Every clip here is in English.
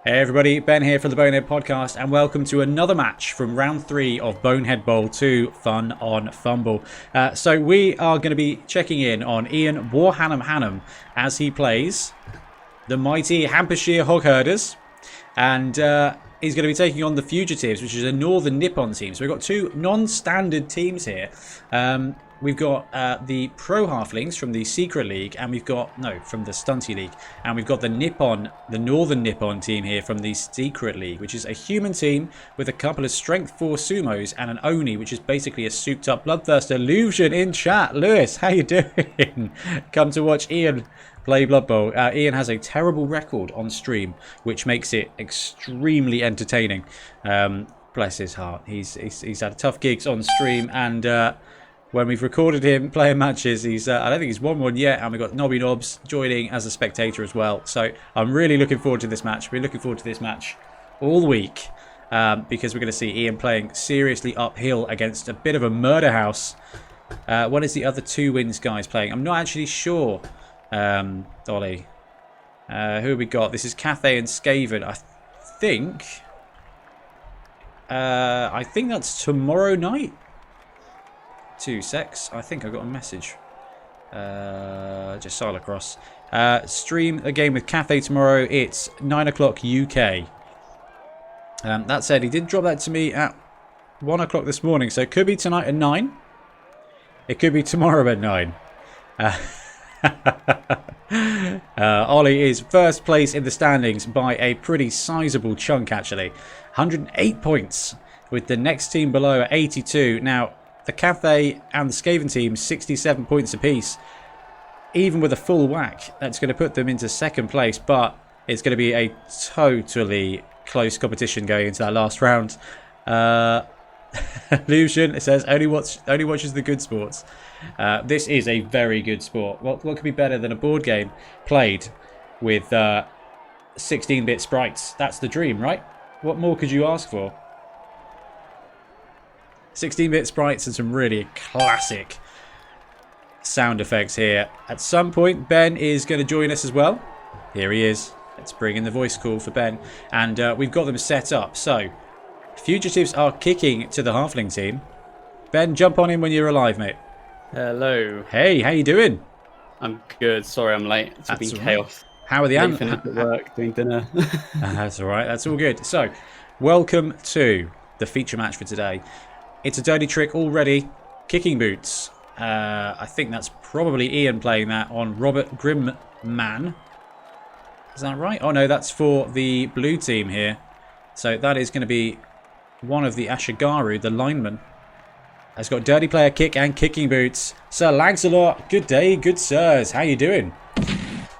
Hey everybody, Ben here for the Bonehead Podcast, and welcome to another match from round 3 of Bonehead Bowl 2 Fun on Fumble. So we are going to be checking in on Ian Warhannam Hannam as he plays the mighty Hampshire Hog Herders, and he's going to be taking on the Fugitives, which is a Northern Nippon team. So we've got two non-standard teams here. We've got the Pro Halflings from the Secret League, and from the Stunty League, and we've got the Nippon, the Northern Nippon team here from the Secret League, which is a human team with a couple of Strength 4 sumos and an Oni, which is basically a souped-up bloodthirster. Illusion in chat, Lewis, how you doing? Come to watch Ian play Blood Bowl. Ian has a terrible record on stream, which makes it extremely entertaining. Bless his heart. He's had tough gigs on stream, and when we've recorded him playing matches, I don't think he's won one yet, and we've got Nobby Knobs joining as a spectator as well. So I'm really looking forward to this match. We're looking forward to this match all week because we're going to see Ian playing seriously uphill against a bit of a murder house. What is the other two wins guys playing? I'm not actually sure. Dolly. Who have we got? This is Cathay and Skaven. I think that's tomorrow night. 2 secs. I think I got a message. Just sail across. Stream a game with Cathay tomorrow. It's 9 o'clock UK. That said, he did drop that to me at 1 o'clock this morning. So it could be tonight at 9. It could be tomorrow at 9. Ollie is first place in the standings by a pretty sizable chunk, actually. 108 points, with the next team below at 82. Now, the Cathay and the Skaven team, 67 points apiece. Even with a full whack, that's going to put them into second place, but it's going to be a totally close competition going into that last round. Illusion, it says, only watches the good sports. This is a very good sport. What could be better than a board game played with 16-bit sprites? That's the dream, right? What more could you ask for? 16-bit sprites and some really classic sound effects here. At some point, Ben is going to join us as well. Here he is. Let's bring in the voice call for Ben. And we've got them set up. So, Fugitives are kicking to the Halfling team. Ben, jump on in when you're alive, mate. Hello. Hey, how you doing? I'm good. Sorry I'm late. It's been chaos. How are the animals? Finished at work, doing dinner. That's all right. That's all good. So, welcome to the feature match for today. It's a dirty trick already. Kicking boots. I think that's probably Ian playing that on Robert Grimman. Is that right? Oh no, that's for the blue team here. So that is going to be one of the Ashigaru, the lineman. Has got dirty player kick and kicking boots. Sir Lancelot, good day, good sirs. How you doing?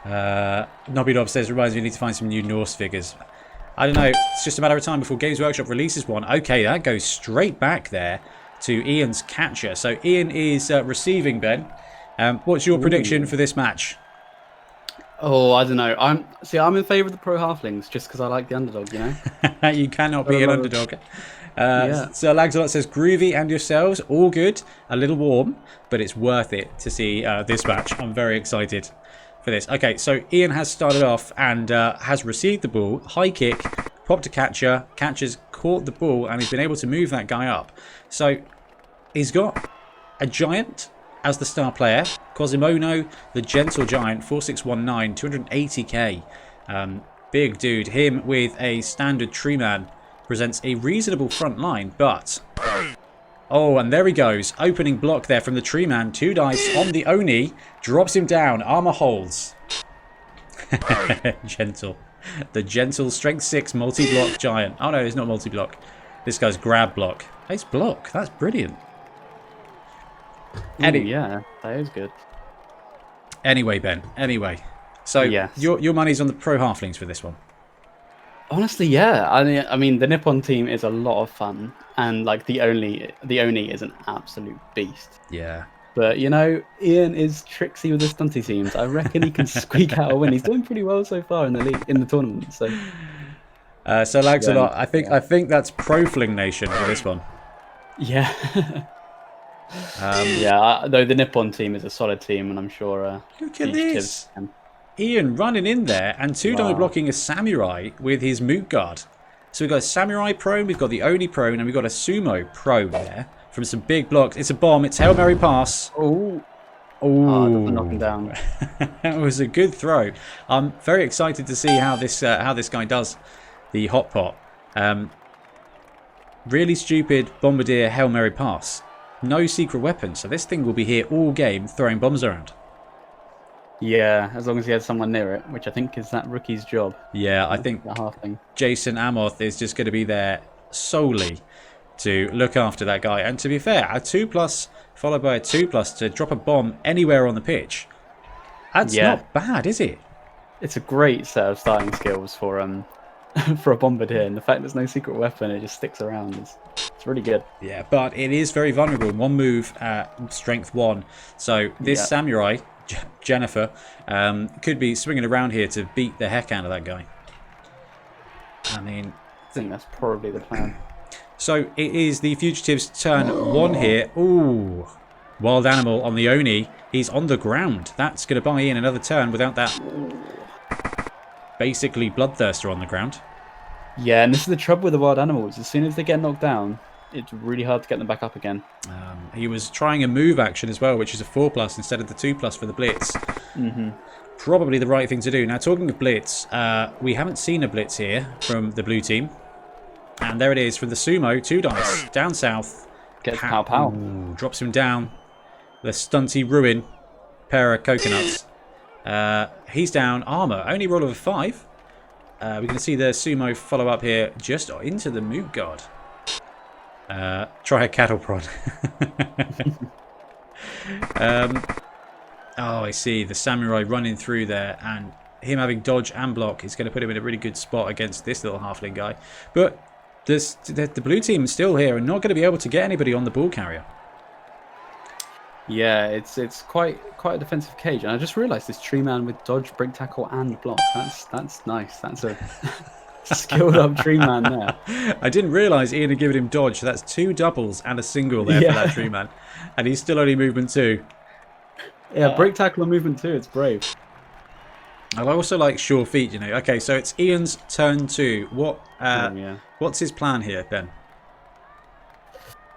Nobby Dob says, reminds me, we need to find some new Norse figures. I don't know, it's just a matter of time before Games Workshop releases one. Okay, that goes straight back there to Ian's catcher. So Ian is receiving, Ben. What's your prediction for this match? Oh, I don't know. I'm in favour of the Pro Halflings just because I like the underdog, you know? You cannot be an underdog. Yeah. So Lancelot says, groovy and yourselves, all good, a little warm, but it's worth it to see this match. I'm very excited for this. Okay, so Ian has started off and has received the ball. High kick, popped to catcher. Catcher's caught the ball and he's been able to move that guy up. So he's got a giant as the star player. Quasimodo, the gentle giant, 4619, 280k. Big dude. Him with a standard tree man presents a reasonable front line, but... Oh, and there he goes. Opening block there from the tree man. 2 dice on the Oni. Drops him down. Armor holds. Gentle. The gentle strength 6 multi-block giant. Oh no, it's not multi-block. This guy's grab block. Ace block. That's brilliant. Ooh, yeah, that is good. Anyway, Ben. Anyway. So, yes. your money's on the Pro Halflings for this one. Honestly, yeah. I mean, the Nippon team is a lot of fun, and like the Oni is an absolute beast. Yeah. But you know, Ian is tricksy with his stunty teams. I reckon he can squeak out a win. He's doing pretty well so far in the league, in the tournament. So Lancelot, I think that's Pro Fling Nation for this one. Yeah. Yeah. Though the Nippon team is a solid team, and I'm sure. Look at this. Ian running in there and two-die Wow. blocking a samurai with his moot guard. So we've got a samurai prone, we've got the Oni prone, and we've got a sumo prone there from some big blocks. It's a bomb. It's Hail Mary pass. Oh. Oh, It doesn't knock him down. That was a good throw. I'm very excited to see how this guy does the hot pot. Really stupid bombardier Hail Mary pass. No secret weapon, so this thing will be here all game throwing bombs around. Yeah, as long as he has someone near it, which I think is that rookie's job. Yeah, I think The halfling. Jason Amoth is just going to be there solely to look after that guy. And to be fair, a 2+ followed by a 2+ to drop a bomb anywhere on the pitch. That's not bad, is it? It's a great set of starting skills for for a bombardier, and the fact there's no secret weapon, it just sticks around. It's really good. Yeah, but it is very vulnerable. One move, strength 1. So this samurai, Jennifer, could be swinging around here to beat the heck out of that guy. I mean, I think that's probably the plan. So it is the fugitive's turn 1 here. Ooh, wild animal on the Oni. He's on the ground. That's going to buy in another turn without that. Basically, bloodthirster on the ground. Yeah, and this is the trouble with the wild animals. As soon as they get knocked down, it's really hard to get them back up again. He was trying a move action as well, which is a 4+ instead of the 2+ for the blitz. Probably the right thing to do. Now, talking of blitz, we haven't seen a blitz here from the blue team. And there it is from the sumo, 2 dice, down south. Gets pow pow. Ooh, drops him down. The stunty ruin, pair of coconuts. He's down, armor, only roll of a 5. We're going to see the sumo follow up here just into the moot guard. Try a cattle prod. Oh, I see. The samurai running through there, and him having dodge and block is going to put him in a really good spot against this little halfling guy. But the blue team is still here and not going to be able to get anybody on the ball carrier. Yeah, it's quite a defensive cage, and I just realised this tree man with dodge, break tackle, and block. That's nice. That's a skilled up tree man there. I didn't realise Ian had given him dodge, so that's 2 doubles and a single there for that tree man, and he's still only movement 2. Yeah, break tackle and movement 2. It's brave. I also like sure feet, you know. Okay, so it's Ian's turn 2. What's his plan here, Ben?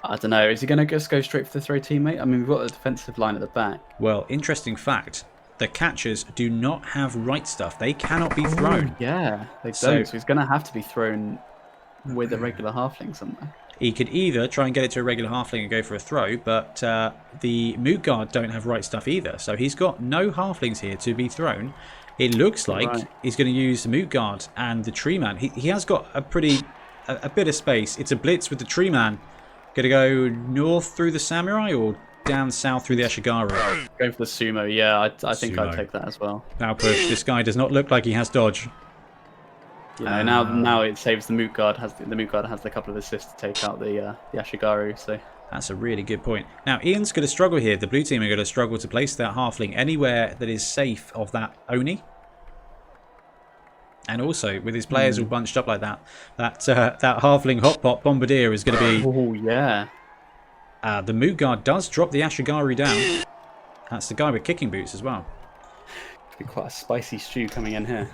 I don't know. Is he going to just go straight for the throw teammate? I mean, we've got a defensive line at the back. Well, interesting fact. The catchers do not have right stuff. They cannot be thrown. Yeah, they don't. So he's going to have to be thrown with a regular halfling somewhere. He could either try and get it to a regular halfling and go for a throw, but the moot guard don't have right stuff either. So he's got no halflings here to be thrown. It looks like he's going to use the moot guard and the tree man. He has got a bit of space. It's a blitz with the tree man. Going to go north through the samurai or down south through the Ashigaru? Go for the sumo, yeah. I think I'd take that as well. Now push. This guy does not look like he has dodge. You know, now it saves the moot guard. The moot guard has a couple of assists to take out the Ashigaru. So that's a really good point. Now Ian's going to struggle here. The blue team are going to struggle to place that halfling anywhere that is safe of that Oni. And also, with his players all bunched up like that halfling hot pot bombardier is going to be... Oh, yeah. The moot guard does drop the Ashigaru down. That's the guy with kicking boots as well. It's been quite a spicy stew coming in here.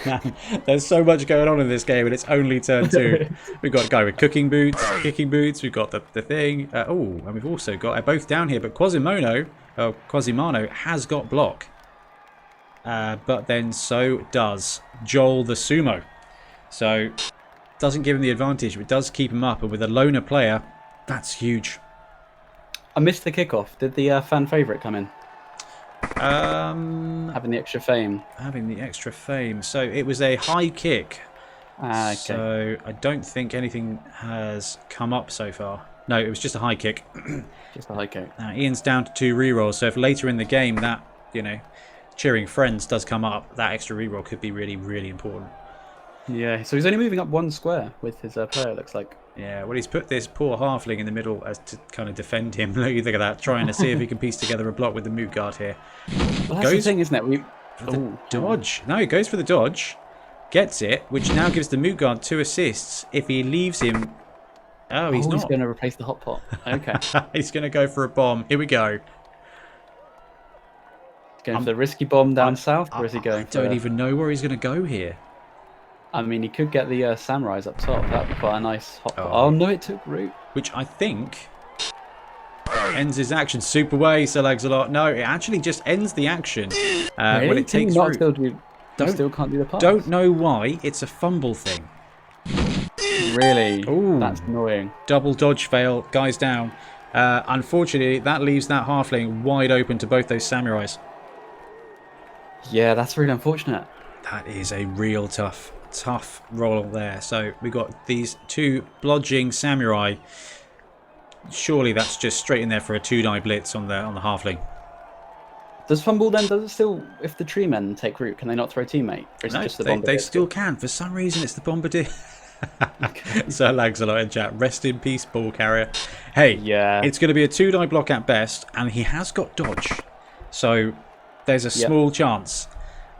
Man, there's so much going on in this game, and it's only turn 2. We've got a guy with kicking boots. We've got the thing. And we've also got both down here, but Quasimodo has got block. But then so does Joel the sumo. So doesn't give him the advantage, but does keep him up. And with a loner player, that's huge. I missed the kickoff. Did the fan favourite come in? Having the extra fame. Having the extra fame. So it was a high kick. Okay. So I don't think anything has come up so far. No, it was just a high kick. Just a high kick. Now Ian's down to 2 rerolls. So if later in the game that, cheering friends does come up, that extra reroll could be really, really important. Yeah, so he's only moving up 1 square with his player, looks like. Yeah, well, he's put this poor halfling in the middle as to kind of defend him. Look at that, trying to see if he can piece together a block with the moot guard here. Well, that's the thing, isn't it? Dodge. No, he goes for the dodge, gets it, which now gives the moot guard 2 assists. If he leaves him... Oh, he's not. He's going to replace the hot pot. Okay. He's going to go for a bomb. Here we go. Going for the risky bomb down south, or is he going I don't for... even know where he's going to go here. I mean, he could get the samurais up top. That'd be quite a nice hot... Oh. Oh, no, it took root. Which I think ends his action. Super way, Sir Lags-a-Lot. No, it actually just ends the action Really? when it takes root. Still can't do the pass. Don't know why. It's a fumble thing. Really? Ooh. That's annoying. Double dodge fail. Guys down. Unfortunately, that leaves that halfling wide open to both those samurais. Yeah, that's really unfortunate. That is a real tough roll there. So we got these two blodging samurai. Surely that's just straight in there for a 2-die blitz on the halfling. Does fumble then? Does it still? If the tree men take root, can they not throw teammate? Or is No, it just the they still can. For some reason, it's the bombardier. So Lags-a-Lot in chat. Rest in peace, ball carrier. Hey, yeah, it's going to be a 2-die block at best, and he has got dodge. So there's a small chance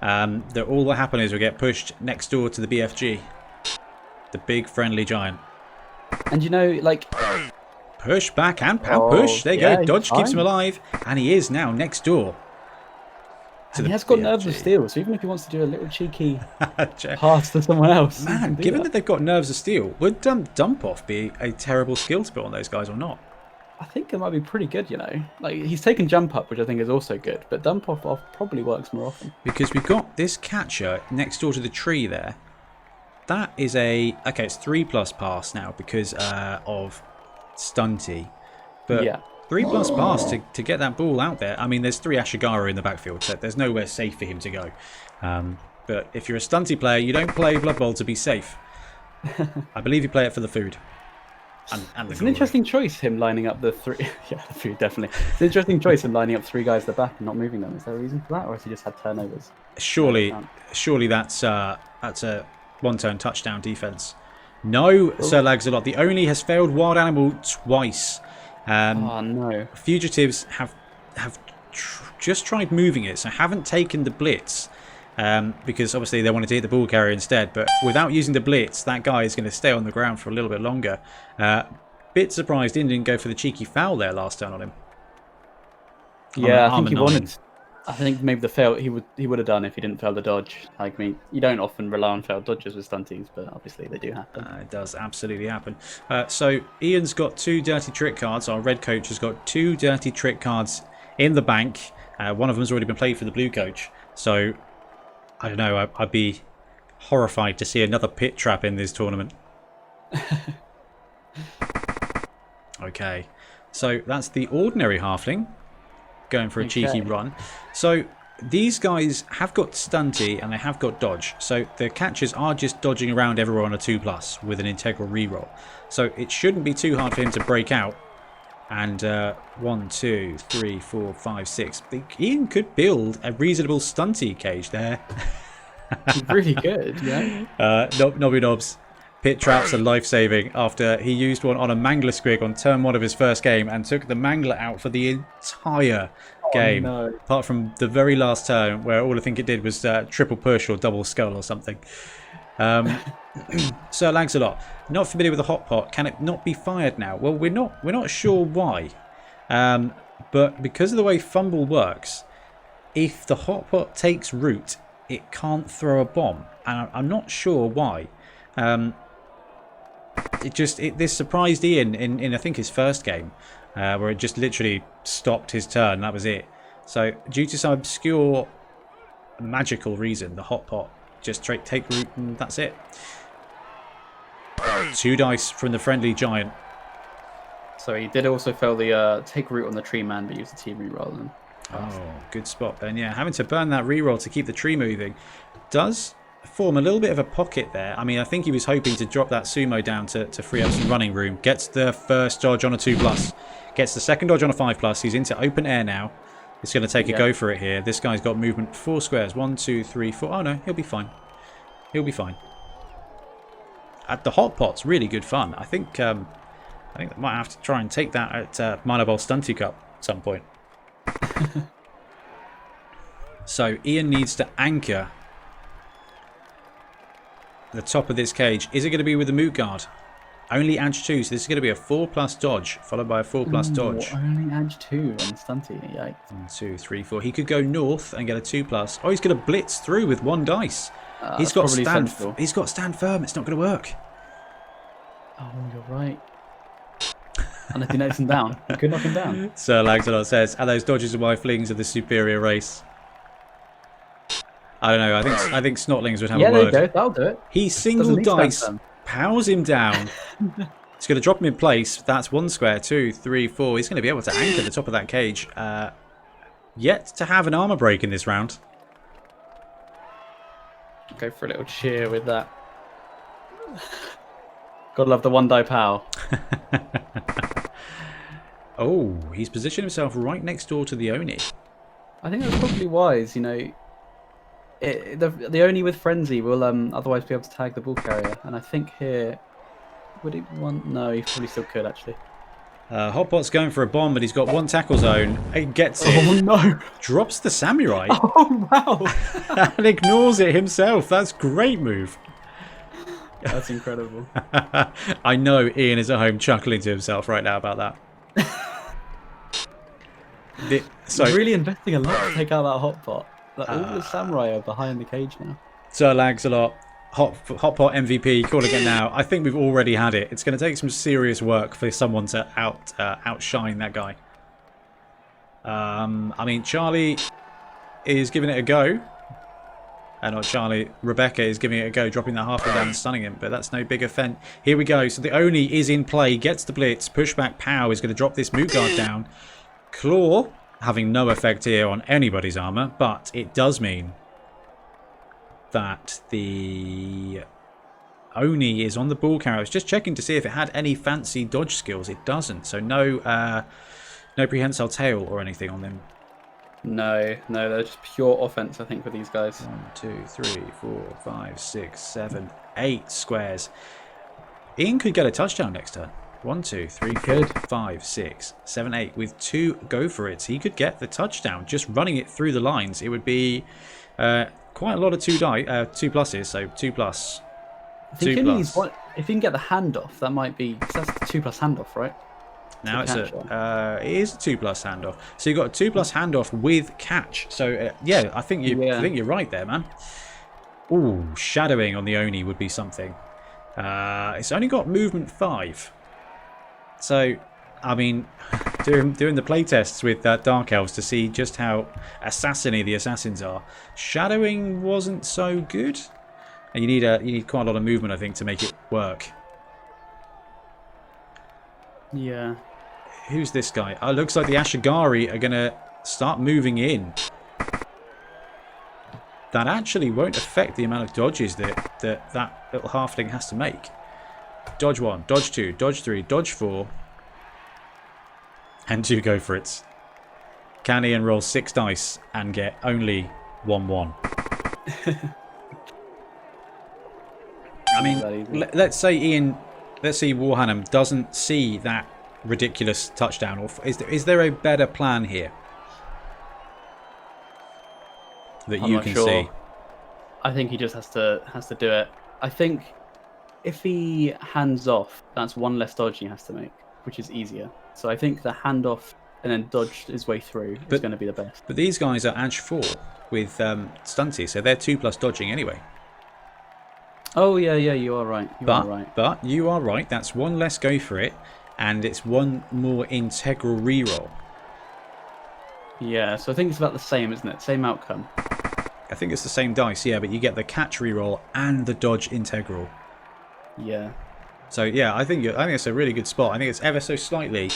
that all that happen is we get pushed next door to the BFG, the big friendly giant. And you know, like, push back and pound push. There you go. Dodge keeps him fine. alive, and he is now next door. And he has got nerves of steel, so even if he wants to do a little cheeky Check. pass to someone else, Man, given that they've got nerves of steel, would dump off be a terrible skill to put on those guys or not? I think it might be pretty good, you know. Like, he's taken jump up, which I think is also good, but dump off probably works more often. Because we've got this catcher next door to the tree there. That is a... Okay, it's 3+ pass now because of Stunty. But yeah. 3+ pass to get that ball out there. I mean, there's 3 Ashigara in the backfield, so there's nowhere safe for him to go. But if you're a Stunty player, you don't play Blood Bowl to be safe. I believe you play it for the food. And It's an interesting choice, him lining up the 3... yeah, the food, definitely. It's an interesting choice, him lining up 3 guys at the back and not moving them. Is there a reason for that, or has he just had turnovers? Surely that's a one-turn touchdown defense. No, Sir Lags-a-Lot. The only has failed wild animal twice. Oh, no. Fugitives have just tried moving it, so haven't taken the blitz. Because obviously they wanted to hit the ball carrier instead, but without using the blitz, that guy is going to stay on the ground for a little bit longer. Bit surprised Ian didn't go for the cheeky foul there last turn on him. Yeah, I think he wanted. I think maybe the fail he would have done if he didn't fail the dodge. Like, I mean, you don't often rely on failed dodges with stunties, but obviously they do happen. It does absolutely happen. So Ian's got 2 dirty trick cards. Our red coach has got 2 dirty trick cards in the bank. One of them's already been played for the blue coach. So I don't know. I'd be horrified to see another pit trap in this tournament. Okay, so that's the ordinary halfling going for a cheeky run. So these guys have got stunty and they have got dodge. So the catchers are just dodging around everyone on a 2+ with an integral reroll. So it shouldn't be too hard for him to break out. And 1, 2, 3, 4, 5, 6. Ian could build a reasonable stunty cage there. Really good, yeah. Nobby Knobs. Pit traps are life-saving after he used one on a Mangler Squig on turn 1 of his first game and took the Mangler out for the entire game. No. Apart from the very last turn where all I think it did was triple push or double skull or something. Sir Lags-a-Lot, not familiar with the hot pot. Can it not be fired now? Well, we're not sure why. But because of the way Fumble works, if the hot pot takes root, it can't throw a bomb. And I'm not sure why. This surprised Ian in I think his first game, where it just literally stopped his turn. That was it. So due to some obscure magical reason, the hot pot just take root and that's it. 2 dice from the friendly giant. So he did also fail the take root on the tree man, but used the team root rather than. Oh, good spot then. Yeah, having to burn that reroll to keep the tree moving does form a little bit of a pocket there. I mean, I think he was hoping to drop that sumo down to free up some running room. Gets the first dodge on a 2+. Gets the second dodge on a 5+. He's into open air now. It's going to take a go for it here. This guy's got movement 4 squares. 1, 2, 3, 4. Oh no, he'll be fine. He'll be fine. The hot pot's really good fun. I think I might have to try and take that at Minor Bowl Stunty Cup at some point. So Ian needs to anchor the top of this cage. Is it going to be with the Moot Guard? Only edge 2, so this is going to be a 4+ dodge, followed by a 4+ dodge. Only edge 2 on Stunty. Yikes. 1, 2, 3, 4. He could go north and get a 2+. Oh, he's going to blitz through with 1 dice. He's got stand firm. It's not going to work. Oh, you're right. Unless he knocks him down. He could knock him down. Sir Lancelot says, "Are those dodges and wiflings of the superior race?" I don't know. I think snotlings would have a word. Yeah, there you go. That'll do it. He single dice, powers him down. He's going to drop him in place. That's 1 square, 2, 3, 4. He's going to be able to anchor the top of that cage. Yet to have an armor break in this round. Go for a little cheer with that. Gotta love the 1 die pow. Oh, he's positioned himself right next door to the Oni. I think that's probably wise, you know. The Oni with Frenzy will otherwise be able to tag the ball carrier. And I think here... Would he want... No, he probably still could, actually. Hotpot's going for a bomb, but he's got 1 tackle zone. He gets it. Oh, no. Drops the samurai. Oh, wow. And ignores it himself. That's a great move. That's incredible. I know Ian is at home chuckling to himself right now about that. So really investing a lot to take out that Hotpot. Like, all the samurai are behind the cage now. Sir Lags a lot. Hotpot MVP, calling it now. I think we've already had it. It's going to take some serious work for someone to outshine that guy. I mean, Charlie is giving it a go. Not Charlie. Rebecca is giving it a go, dropping that halfway down and stunning him. But that's no big offense. Here we go. So the Oni is in play. Gets the blitz. Pushback Pow is going to drop this moot guard down. Claw having no effect here on anybody's armor. But it does mean that the Oni is on the ball carrier. I was just checking to see if it had any fancy dodge skills. It doesn't. So no prehensile tail or anything on them. No, they're just pure offense, I think, for these guys. 1, 2, 3, 4, 5, 6, 7, 8 squares. Ian could get a touchdown next turn. 1, 2, 3, 4, 5, 6, 7, 8. With 2 go for it, he could get the touchdown. Just running it through the lines, it would be quite a lot of 2 pluses. So 2+. I think if you can get the handoff, that might be. Cause that's the 2+ handoff, right? Now it is a 2+ handoff. So you've got a 2+ handoff with catch. So yeah, I think you're right there, man. Ooh, shadowing on the Oni would be something. It's only got movement 5. So I mean, doing the playtests with Dark Elves to see just how assassiny the assassins are. Shadowing wasn't so good, and you need quite a lot of movement, I think, to make it work. Yeah. Who's this guy? Oh, looks like the Ashigari are going to start moving in. That actually won't affect the amount of dodges that little halfling has to make. Dodge 1, dodge 2, dodge 3, dodge 4. And 2 go for it. Can Ian roll 6 dice and get only 1-1? I mean, let's say Warhannam doesn't see that ridiculous touchdown. Or is there a better plan here that you can see? I think he just has to do it. I think if he hands off, that's 1 less dodge he has to make, which is easier. So I think the handoff and then dodge his way through is going to be the best. But these guys are edge 4 with Stunty, so they're 2+ dodging anyway. Oh yeah, you are right. But you are right. That's 1 less go for it, and it's 1 more integral reroll. Yeah, so I think it's about the same, isn't it? Same outcome. I think it's the same dice, yeah, but you get the catch reroll and the dodge integral. Yeah. So yeah, I think it's a really good spot. I think it's ever so slightly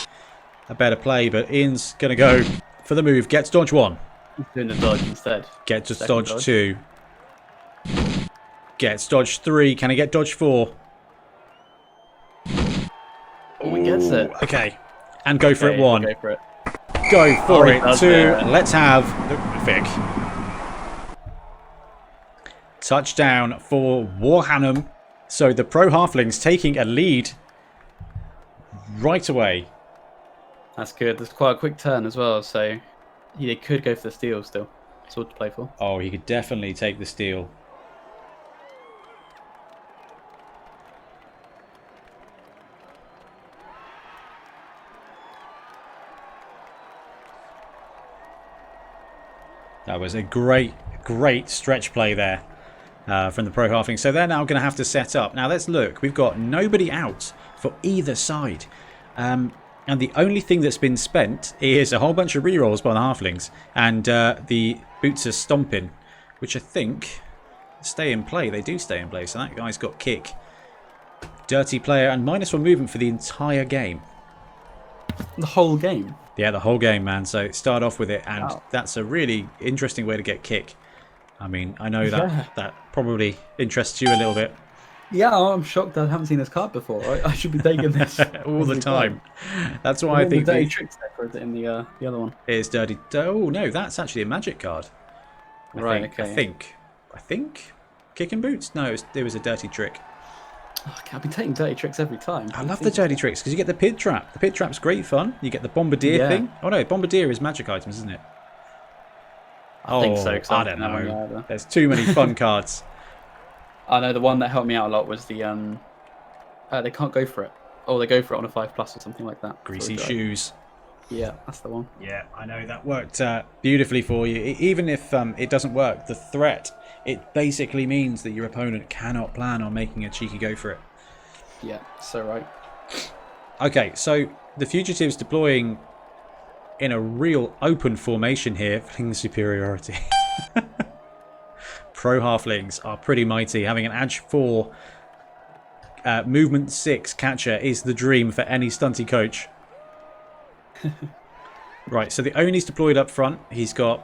a better play, but Ian's gonna go for the move. Gets dodge 1. He's doing the dodge instead. Gets dodge 2. Gets dodge 3. Can he get dodge 4? Oh, he gets it. Okay. And go for it 1. Go for it. Go for it 2. Let's have the graphic. Touchdown for Warhannam. So the Pro Halflings taking a lead right away. That's good. There's quite a quick turn as well, so they could go for the steal still. That's all to play for. Oh, he could definitely take the steal. That was a great stretch play there from the Pro Halfling. So they're now going to have to set up. Now let's look. We've got nobody out for either side. And the only thing that's been spent is a whole bunch of rerolls by the Halflings. And the boots are stomping, which I think stay in play. They do stay in play. So that guy's got kick. Dirty player and -1 movement for the entire game. The whole game? Yeah, the whole game, man. So start off with it, and that's a really interesting way to get kick. I mean, I know that that probably interests you a little bit. Yeah, I'm shocked I haven't seen this card before. I should be taking this all the time. That's why I think the dirty tricks deck, or is it in the other one? It is dirty. Oh no, that's actually a magic card. I think kick and boots. No, it was a dirty trick. Oh, I've been taking dirty tricks every time. I love the dirty tricks because you get the pit trap. The pit trap's great fun. You get the bombardier thing. Oh no, bombardier is magic items, isn't it? I think so. I don't know. There's too many fun cards. I know the one that helped me out a lot was the they can't go for it. Oh, they go for it on a 5+ or something like that. Greasy shoes. Yeah, that's the one. Yeah, I know that worked beautifully for you. Even if it doesn't work, the threat, it basically means that your opponent cannot plan on making a cheeky go for it. Yeah, so right. Okay, so the fugitives deploying in a real open formation here, fling superiority. Pro Halflings are pretty mighty. Having an Edge 4, movement 6 catcher is the dream for any stunty coach. Right, so the Oni's deployed up front. He's got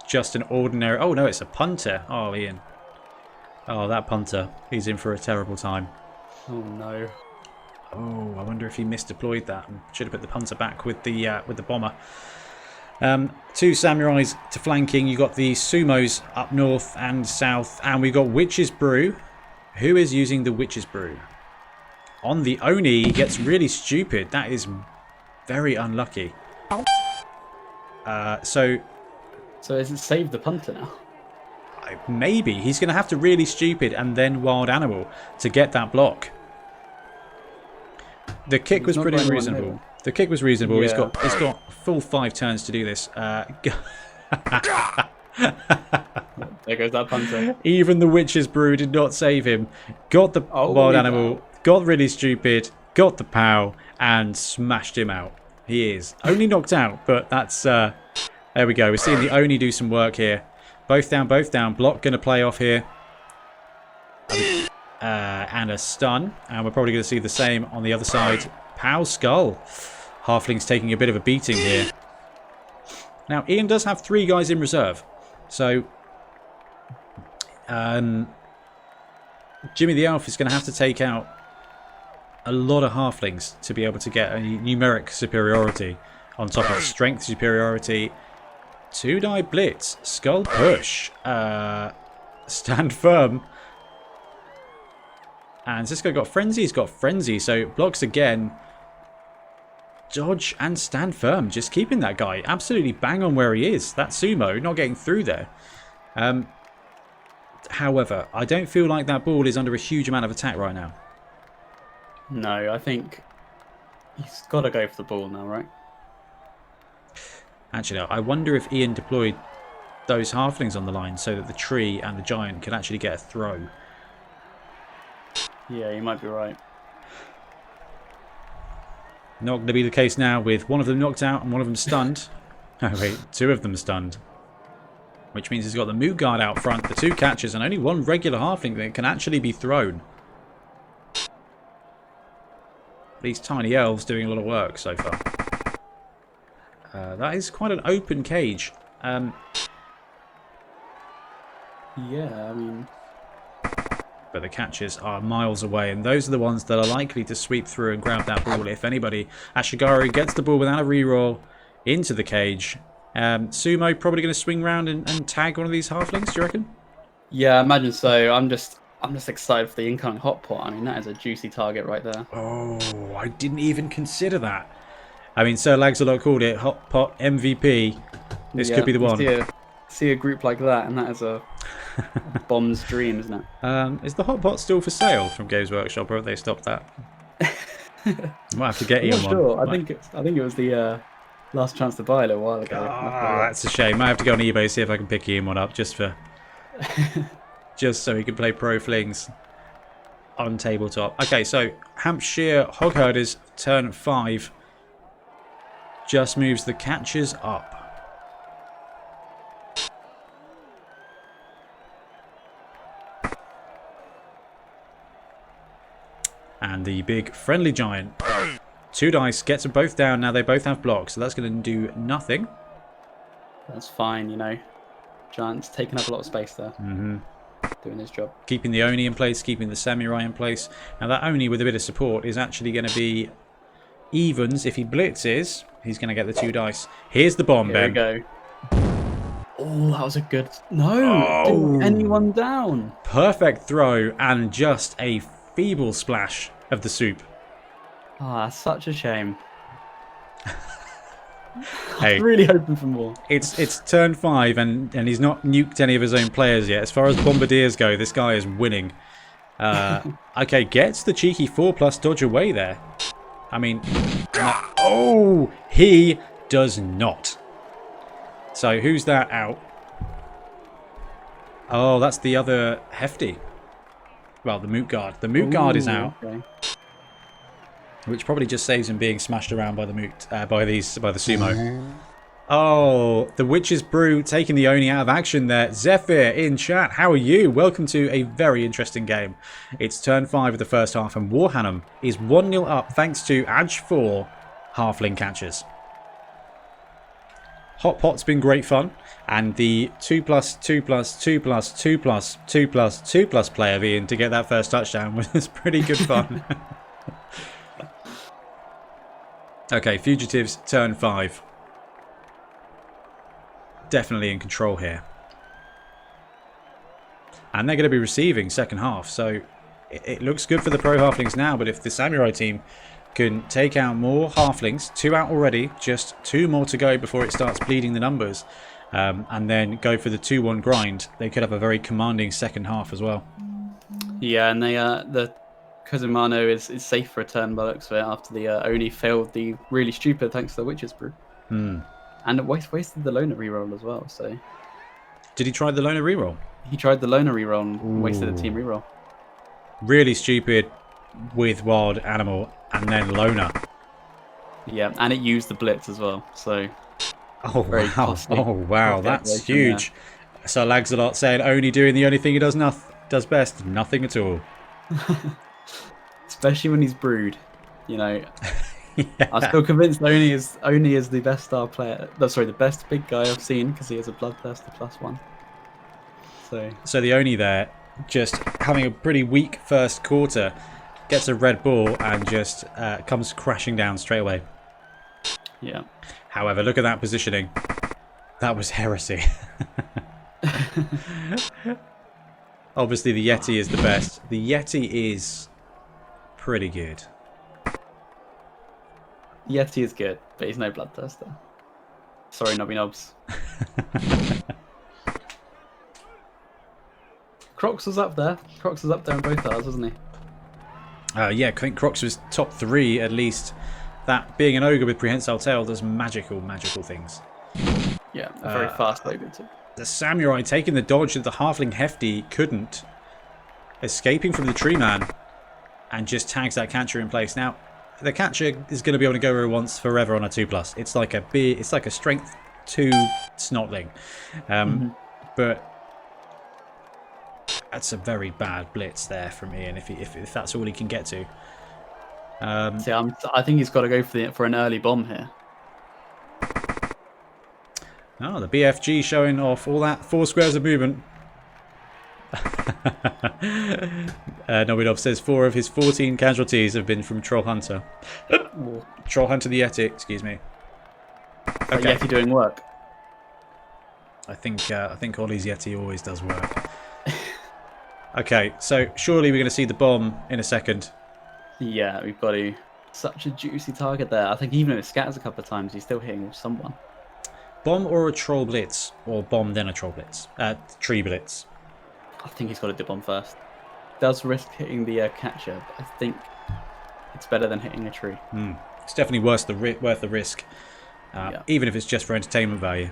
just an ordinary... Oh, no, it's a punter. Oh, Ian. Oh, that punter. He's in for a terrible time. Oh, no. Oh, I wonder if he misdeployed that. Should have put the punter back with the bomber. 2 samurais to flanking. You got the sumos up north and south, and we got Witch's Brew. Who is using the Witch's Brew? On the Oni, he gets really stupid. That is very unlucky. So is it save the punter now? Maybe he's going to have to really stupid and then wild animal to get that block. The kick was pretty reasonable. The kick was reasonable. Yeah. He's got full 5 turns to do this. There goes that punter. Even the Witch's Brew did not save him. Got the wild animal. Got really stupid. Got the POW and smashed him out. He is only knocked out, but that's there we go. We're seeing the Oni do some work here. Both down, both down. Block going to play off here. And a stun. And we're probably going to see the same on the other side. POW skull. Halfling's taking a bit of a beating here. Now, Ian does have 3 guys in reserve. So, JimmyTheelf is going to have to take out a lot of Halflings to be able to get a numeric superiority on top of strength superiority. 2-die blitz, skull push, stand firm. And Cisco got frenzy, he's got frenzy, so blocks again. Dodge and stand firm, just keeping that guy absolutely bang on where he is. That sumo not getting through there. However, I don't feel like that ball is under a huge amount of attack right now. No, I think he's got to go for the ball now, right? Actually, I wonder if Ian deployed those halflings on the line so that the tree and the giant could actually get a throw. Yeah, you might be right. Not going to be the case now with one of them knocked out and one of them stunned. Oh wait, 2 of them stunned. Which means he's got the moot guard out front, the 2 catchers, and only 1 regular halfling that can actually be thrown. These tiny elves doing a lot of work so far. That is quite an open cage. Yeah, I mean... But the catches are miles away, and those are the ones that are likely to sweep through and grab that ball if anybody. Ashigaru gets the ball without a reroll into the cage. Sumo probably going to swing round and tag one of these halflings, do you reckon? Yeah, I imagine so. I'm just excited for the incoming hot pot. I mean, that is a juicy target right there. Oh, I didn't even consider that. I mean, Sir Laxalot called it hot pot MVP. This could be the one. See a group like that, and that is a bomb's dream, isn't it? Is the hot pot still for sale from Games Workshop, or have they stopped that? Might have to get Ian one. Sure. I think it was the Last chance to buy a little while ago. Oh, that's a shame. I have to go on eBay see if I can pick Ian one up just so he can play Pro Flings on tabletop. Okay, so Hampshire Hogherders turn 5 just moves the catchers up. And the big friendly giant. 2 dice, gets them both down. Now they both have blocks, so that's going to do nothing. That's fine, you know. Giant's taking up a lot of space there. Doing his job. Keeping the Oni in place, keeping the Samurai in place. Now that Oni with a bit of support is actually going to be evens. If he blitzes, he's going to get the 2 dice. Here's the bomb, Ben. Here we go. Oh, that was a good... No! Didn't anyone down. Perfect throw and just a feeble splash of the soup. Ah, such a shame. Hey, I'm really hoping for more. It's turn 5 and he's not nuked any of his own players yet. As far as bombardiers go, this guy is winning. Okay, gets the cheeky 4+ dodge away there. I mean, oh, he does not. So who's that out? Oh, that's the other hefty. Well, the moot guard. The moot guard is out. Okay. Which probably just saves him being smashed around by the by the sumo. Oh, the Witch's Brew taking the Oni out of action there. Zephyr in chat, how are you? Welcome to a very interesting game. It's turn 5 of the first half, and Warhannam is 1-0 up thanks to Edge 4 Halfling catchers. Hot Pot's been great fun, and the 2+2+2+2+2+2+ play of Ian to get that first touchdown was pretty good fun. Okay, Fugitives, turn 5. Definitely in control here. And they're going to be receiving second half, so it looks good for the Pro Halflings now, but if the Samurai team can take out more Halflings, 2 out already, just 2 more to go before it starts bleeding the numbers, and then go for the 2-1 grind, they could have a very commanding second half as well. Yeah, and they the Kazumano is safe for a turn by the looks of it after the Oni failed the really stupid thanks to the Witch's Brew. And it wasted the Loner reroll as well, so... Did he try the Loner reroll? He tried the Loner reroll and wasted the team reroll. Really stupid with Wild Animal and then Loner. Yeah, and it used the Blitz as well, so... Oh, wow. Costly. Oh, wow, that's huge. Yeah. So Lags-a-Lot saying only doing the only thing he does best, nothing at all. Especially when he's brewed, you know. Yeah. I'm still convinced Oni is the best star player. No, sorry, the best big guy I've seen because he has a Bloodthirster +1. So the Oni there, just having a pretty weak first quarter, gets a red ball and just comes crashing down straight away. Yeah. However, look at that positioning. That was heresy. Obviously, the Yeti is the best. The Yeti is pretty good. Yeti is good, but he's no Bloodthirster. Sorry, Nobby Nobs. Crocs was up there. Crocs was up there in both ours, wasn't he? Yeah, I think Crocs was top 3 at least. That being an ogre with prehensile tail does magical things. Yeah, a very fast ogre too. The Samurai taking the dodge that the Halfling Hefty couldn't. Escaping from the tree man and just tags that catcher in place. Now, the catcher is going to be able to go where he wants forever on a 2+. It's like a strength 2 snotling. But that's a very bad blitz there from Ian if that's all he can get to. See, I think he's got to go for an early bomb here. Oh, the BFG showing off all that 4 squares of movement. Nobidov says 4 of his 14 casualties have been from Troll Hunter. Troll Hunter the Yeti, excuse me. Okay. Yeti doing work. I think Ollie's Yeti always does work. Okay, so surely we're going to see the bomb in a second. Yeah, we've got to. Such a juicy target there. I think even if it scatters a couple of times, he's still hitting someone. Bomb or a troll blitz? Or bomb then a troll blitz? Tree blitz. I think he's got to do bomb first. Does risk hitting the catcher, but I think it's better than hitting a tree. It's definitely worth the risk. even if it's just for entertainment value.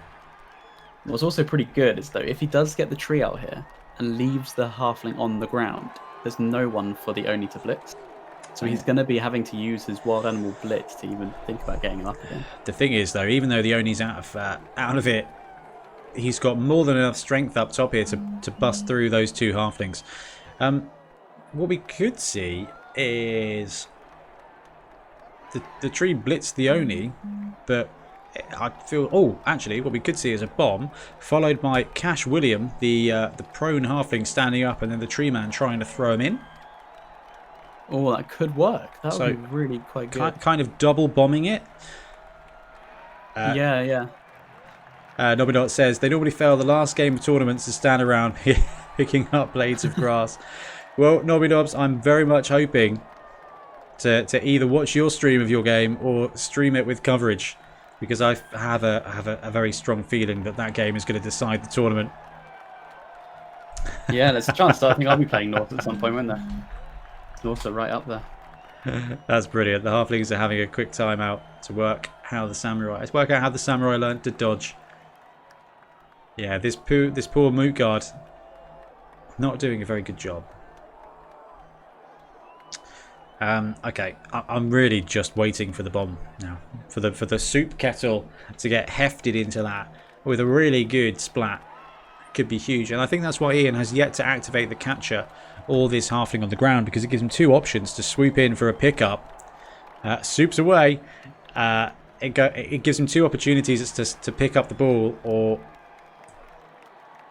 What's also pretty good is, though, if he does get the tree out here and leaves the halfling on the ground, there's no one for the Oni to blitz. So he's going to be having to use his wild animal blitz to even think about getting him up again. The thing is, though, even though the Oni's out of it, he's got more than enough strength up top here to bust through those two halflings. What we could see is the tree blitz the Oni, but I feel... Oh, actually, what we could see is a bomb, followed by Cash William, the prone halfling, standing up, and then the tree man trying to throw him in. Oh, that could work. That would be really quite good. Kind of double bombing it. Yeah. Nobidot says, they normally fail the last game of tournaments to stand around picking up blades of grass. Well, Nobidobs, I'm very much hoping to either watch your stream of your game or stream it with coverage, because I have a very strong feeling that game is going to decide the tournament. Yeah, there's a chance that I think I'll be playing North at some point, won't there? North's are right up there. That's brilliant. The halflings are having a quick time out to work out how the samurai learned to dodge. Yeah, this poor moot guard not doing a very good job. Okay, I'm really just waiting for the bomb now, for the soup kettle to get hefted into that with a really good splat. Could be huge, and I think that's why Ian has yet to activate the catcher or this halfling on the ground, because it gives him two options to swoop in for a pickup. Soups away. It gives him two opportunities to pick up the ball or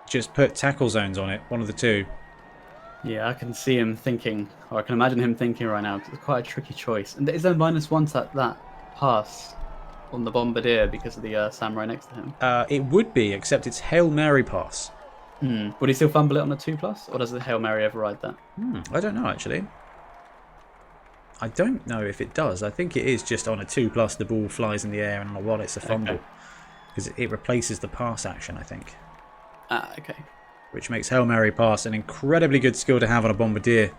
just put tackle zones on it. One of the two. Yeah, I can see him thinking, or I can imagine him thinking right now, because it's quite a tricky choice. And is there -1 to that pass on the Bombardier because of the samurai next to him? It would be, except it's Hail Mary pass. Would he still fumble it on a 2+, or does the Hail Mary override that? I don't know, actually. I don't know if it does. I think it is just on a 2+, the ball flies in the air, and while it's a fumble. Because it replaces the pass action, I think. Okay. Which makes Hail Mary pass an incredibly good skill to have on a Bombardier.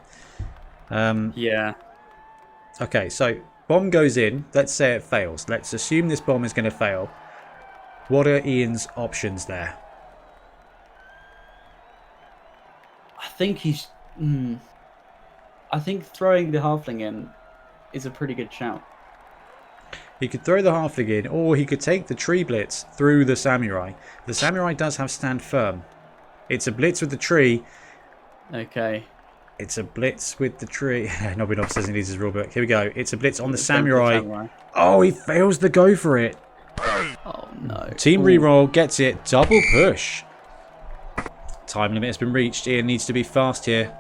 Yeah. Okay, so bomb goes in. Let's say it fails. Let's assume this bomb is going to fail. What are Ian's options there? I think he's... I think throwing the halfling in is a pretty good shout. He could throw the halfling in, or he could take the tree blitz through the samurai. The samurai does have stand firm. It's a blitz with the tree. Okay. It's a blitz with the tree. Nobinob says he needs his rulebook. Here we go. It's a blitz on the samurai. Oh, he fails to go for it. Oh, no. Team reroll gets it. Double push. Time limit has been reached. Ian needs to be fast here.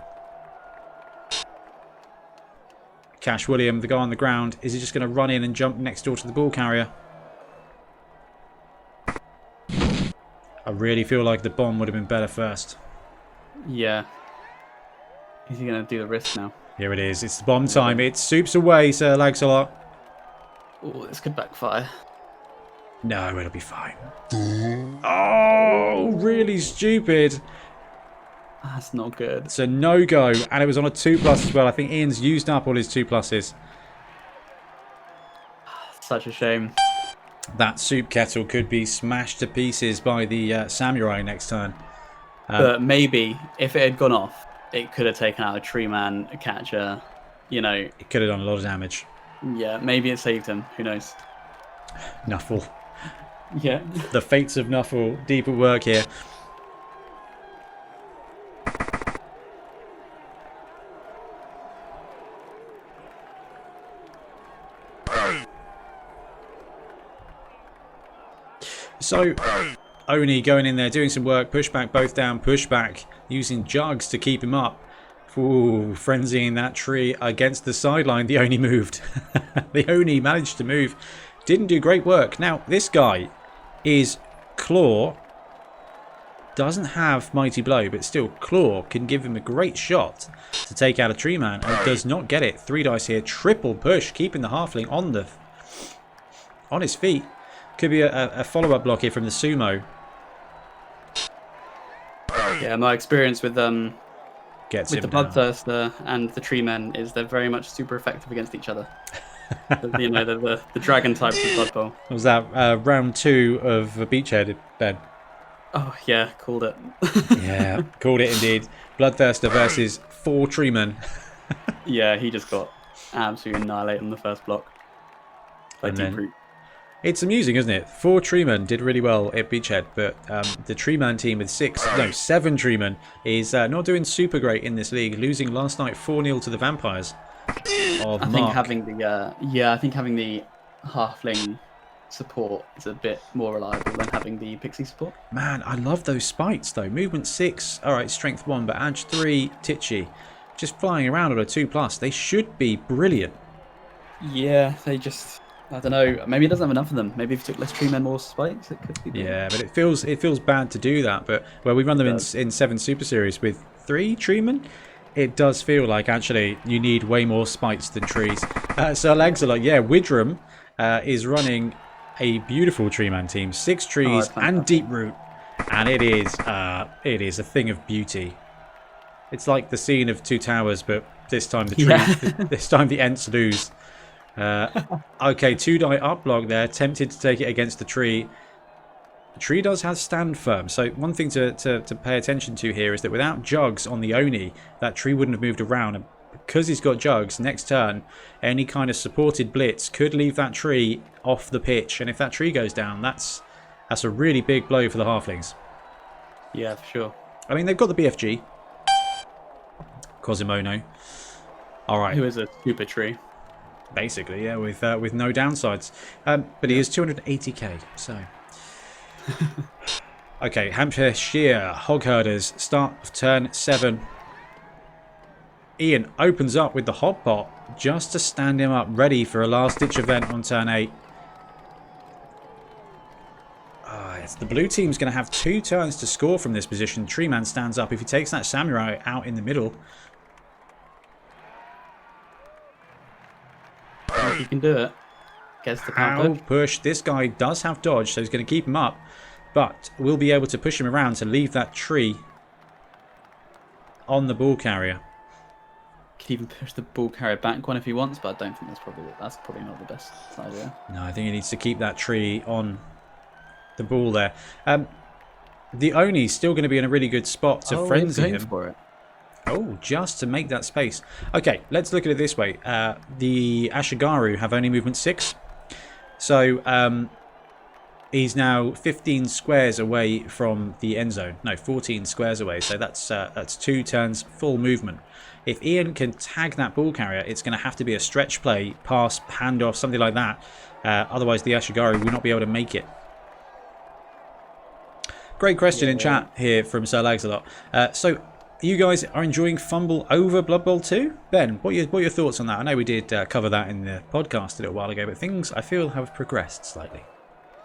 Cash William, the guy on the ground. Is he just going to run in and jump next door to the ball carrier? I really feel like the bomb would have been better first. Yeah. Is he going to do the risk now? Here it is. It's the bomb time. It soups away, Sir Laxalot. Oh, this could backfire. No, it'll be fine. Oh, really stupid. That's not good. It's a no-go, and it was on a 2+ as well. I think Ian's used up all his 2+. Such a shame. That soup kettle could be smashed to pieces by the samurai next turn. But maybe, if it had gone off, it could have taken out a tree man, a catcher, you know. It could have done a lot of damage. Yeah, maybe it saved him. Who knows? Nuffle. Yeah. The fates of Nuffle deep at work here. So, Oni going in there, doing some work, push back, both down, push back, using jugs to keep him up. Ooh, frenzying that tree against the sideline. The Oni moved. The Oni managed to move. Didn't do great work. Now, this guy is Claw. Doesn't have Mighty Blow, but still, Claw can give him a great shot to take out a tree man, and does not get it. 3 dice here, triple push, keeping the halfling on his feet. Could be a follow-up block here from the sumo. Yeah, my experience with the Bloodthirster Bloodthirster and the Tree Men is they're very much super effective against each other. The dragon types of Blood Bowl. Was that round 2 of Beachhead, Ben? Oh yeah, called it. Yeah, called it indeed. Bloodthirster versus 4 Treemen. Yeah, he just got absolutely annihilated on the first block by And Deep then Root. it's amusing, isn't it? 4 Treemen did really well at Beachhead, but the Treeman team with 7 Treemen is not doing super great in this league, losing last night 4-0 to the Vampires of I Mark. think having the Halfling support is a bit more reliable than having the Pixie support. Man, I love those spites though. Movement 6, alright, strength 1, but edge 3, Titchy. Just flying around on a 2+. They should be brilliant. Yeah, they just, I don't know, maybe it doesn't have enough of them. Maybe if you took less Treemen, more spikes, it could be. Yeah, but it feels bad to do that. But we run them in 7 Super Series with 3 Treemen. It does feel like actually you need way more spites than trees. So Lancelot, yeah, Widram is running a beautiful Treeman team, 6 trees and Deep Root, and it is a thing of beauty. It's like the scene of Two Towers, but this time the tree, this time the Ents lose. Okay, 2-die up block there, tempted to take it against the tree. The tree does have stand firm, so one thing to pay attention to here is that without Jugs on the Oni, that tree wouldn't have moved around. And because he's got Jugs, next turn, any kind of supported blitz could leave that tree off the pitch. And if that tree goes down, that's a really big blow for the Halflings. Yeah, for sure. I mean, they've got the BFG. Cosimono. All right. Who is a super tree. Basically, yeah, with no downsides. But he is 280k, so... Okay, Hampshire Hog Herders, start of turn 7. Ian opens up with the hot pot just to stand him up, ready for a last-ditch event on turn 8. The blue team's going to have 2 turns to score from this position. Treeman stands up. If he takes that samurai out in the middle... If he can do it, gets the power push. This guy does have dodge, so he's going to keep him up, but we'll be able to push him around to leave that tree on the ball carrier. Could even push the ball carrier back one if he wants, but I don't think that's probably not the best idea. No, I think he needs to keep that tree on the ball there. The Oni's still going to be in a really good spot to frenzy him. For it. Oh, just to make that space. Okay, let's look at it this way. The Ashigaru have only movement 6. So he's now 15 squares away from the end zone. No, 14 squares away. So that's 2 turns full movement. If Ian can tag that ball carrier, it's going to have to be a stretch play, pass, handoff, something like that. Otherwise, the Ashigaru will not be able to make it. Great question in chat here from Sir Lags-a-lot. So you guys are enjoying Fumble over Blood Bowl 2? Ben, what are your thoughts on that? I know we did cover that in the podcast a little while ago, but things, I feel, have progressed slightly.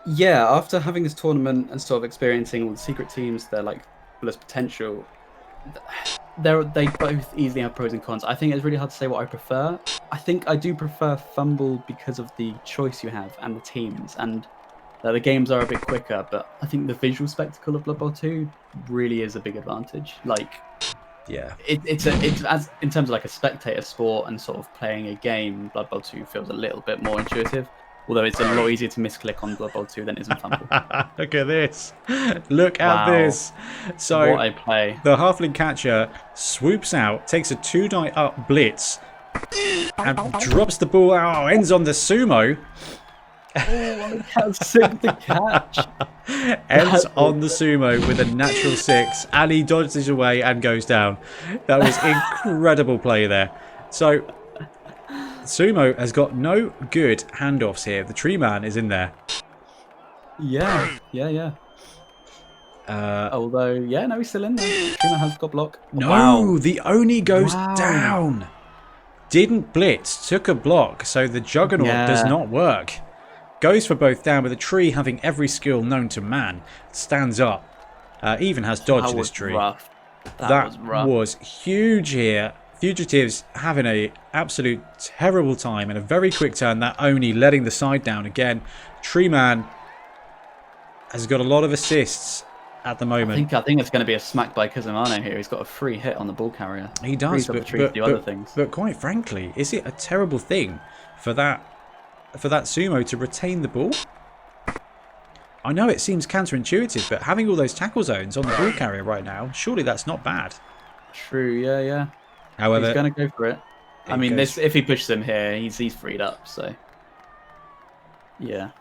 Yeah, after having this tournament and sort of experiencing all the secret teams, they're like fullest potential. They both easily have pros and cons. I think it's really hard to say what I prefer. I think I do prefer Fumble because of the choice you have and the teams, and the games are a bit quicker, but I think the visual spectacle of Blood Bowl 2 really is a big advantage. Like, yeah, it's as in terms of like a spectator sport and sort of playing a game, Blood Bowl 2 feels a little bit more intuitive. Although it's a lot easier to misclick on Blood Bowl 2 than it is in Fumble. Look at this. Look at this. So what a play. The Halfling catcher swoops out, takes a 2-die up blitz, and drops the ball out. Ends on the sumo. Oh, how sick the catch. Ends on the sumo with a natural 6. And he dodges away and goes down. That was incredible play there. So Sumo has got no good handoffs here. The tree man is in there. Yeah. Although, yeah, no, he's still in there. Tree man has got block. No, wow. the Oni goes down. Didn't blitz, took a block, so the Juggernaut does not work. Goes for both down, but the tree, having every skill known to man, stands up. Even has dodged this tree. Rough. That was huge here. Fugitives having an absolute terrible time in a very quick turn. That Oni letting the side down again. Tree Man has got a lot of assists at the moment. I think it's going to be a smack by Kazumano here. He's got a free hit on the ball carrier. He does, but quite frankly, is it a terrible thing for that for that sumo to retain the ball. I know it seems counterintuitive, but having all those tackle zones on the ball carrier right now, surely that's not bad. True, yeah. However, he's going to go for it. I mean, if he pushes him here, he's freed up, so... Yeah.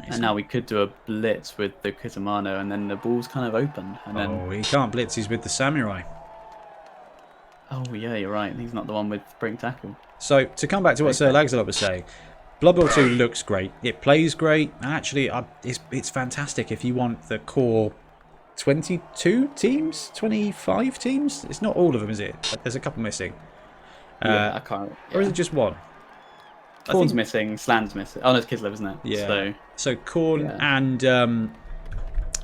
And now we could do a blitz with the Kitamano, and then the ball's kind of open. And then... Oh, he can't blitz, he's with the samurai. Oh, yeah, you're right. He's not the one with break tackle. So, to come back to what Sir Laxalot was saying, Blood Bowl 2 looks great. It plays great. And actually, it's fantastic if you want the core 22 teams? 25 teams? It's not all of them, is it? There's a couple missing. Yeah, I can't... Yeah. Or is it just one? I think missing. Slan's missing. Oh, no, it's Kislev, isn't it? Yeah. So Khorne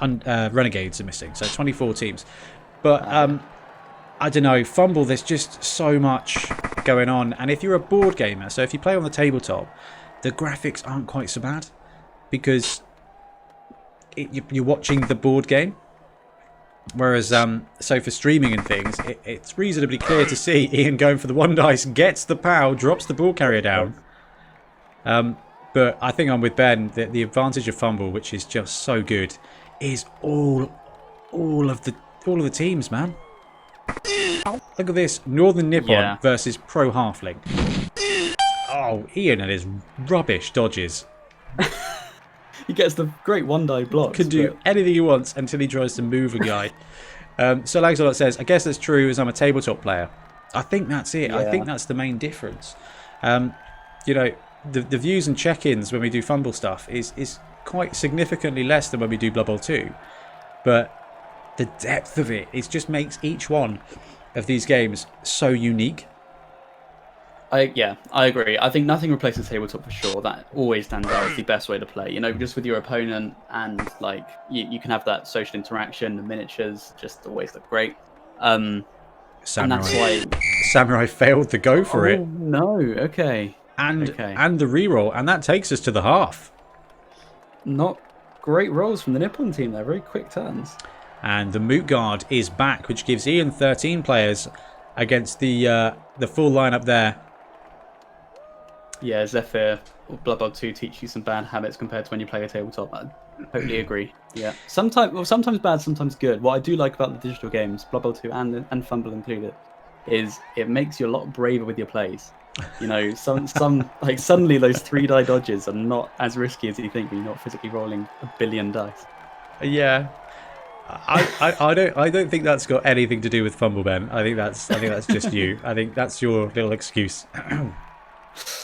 and Renegades are missing. So 24 teams. But I don't know. Fumble, there's just so much going on. And if you're a board gamer, so if you play on the tabletop, the graphics aren't quite so bad. Because you're watching the board game. Whereas, so for streaming and things, it's reasonably clear to see Ian going for the one dice, gets the POW, drops the ball carrier down. But I think I'm with Ben. The advantage of Fumble, which is just so good, is all of the teams, man. Look at this, Northern Nippon versus Pro Halfling. Oh, Ian and his rubbish dodges. He gets the great one-die blocks. Can do anything he wants until he tries to move a guy. So Laxalot says, I guess that's true as I'm a tabletop player. I think that's it. Yeah. I think that's the main difference. You know, the views and check-ins when we do Fumble stuff is quite significantly less than when we do Blood Bowl 2. But the depth of it just makes each one of these games so unique. I agree. I think nothing replaces tabletop for sure. That always stands out as the best way to play. You know, just with your opponent, and like you can have that social interaction. The miniatures just always look great. And that's why Samurai failed to go for it. No, okay. And the reroll, and that takes us to the half. Not great rolls from the Nippon team. They're very quick turns. And the Moot Guard is back, which gives Ian 13 players against the full lineup there. Yeah, Zephyr or Blood Bowl 2 teach you some bad habits compared to when you play a tabletop. I totally agree. Yeah, sometimes bad, sometimes good. What I do like about the digital games, Blood Bowl 2 and Fumble included, is it makes you a lot braver with your plays. You know, some like suddenly those 3-die dodges are not as risky as you think when you're not physically rolling a billion dice. Yeah. I don't think that's got anything to do with Fumble, Ben. I think that's just you. I think that's your little excuse.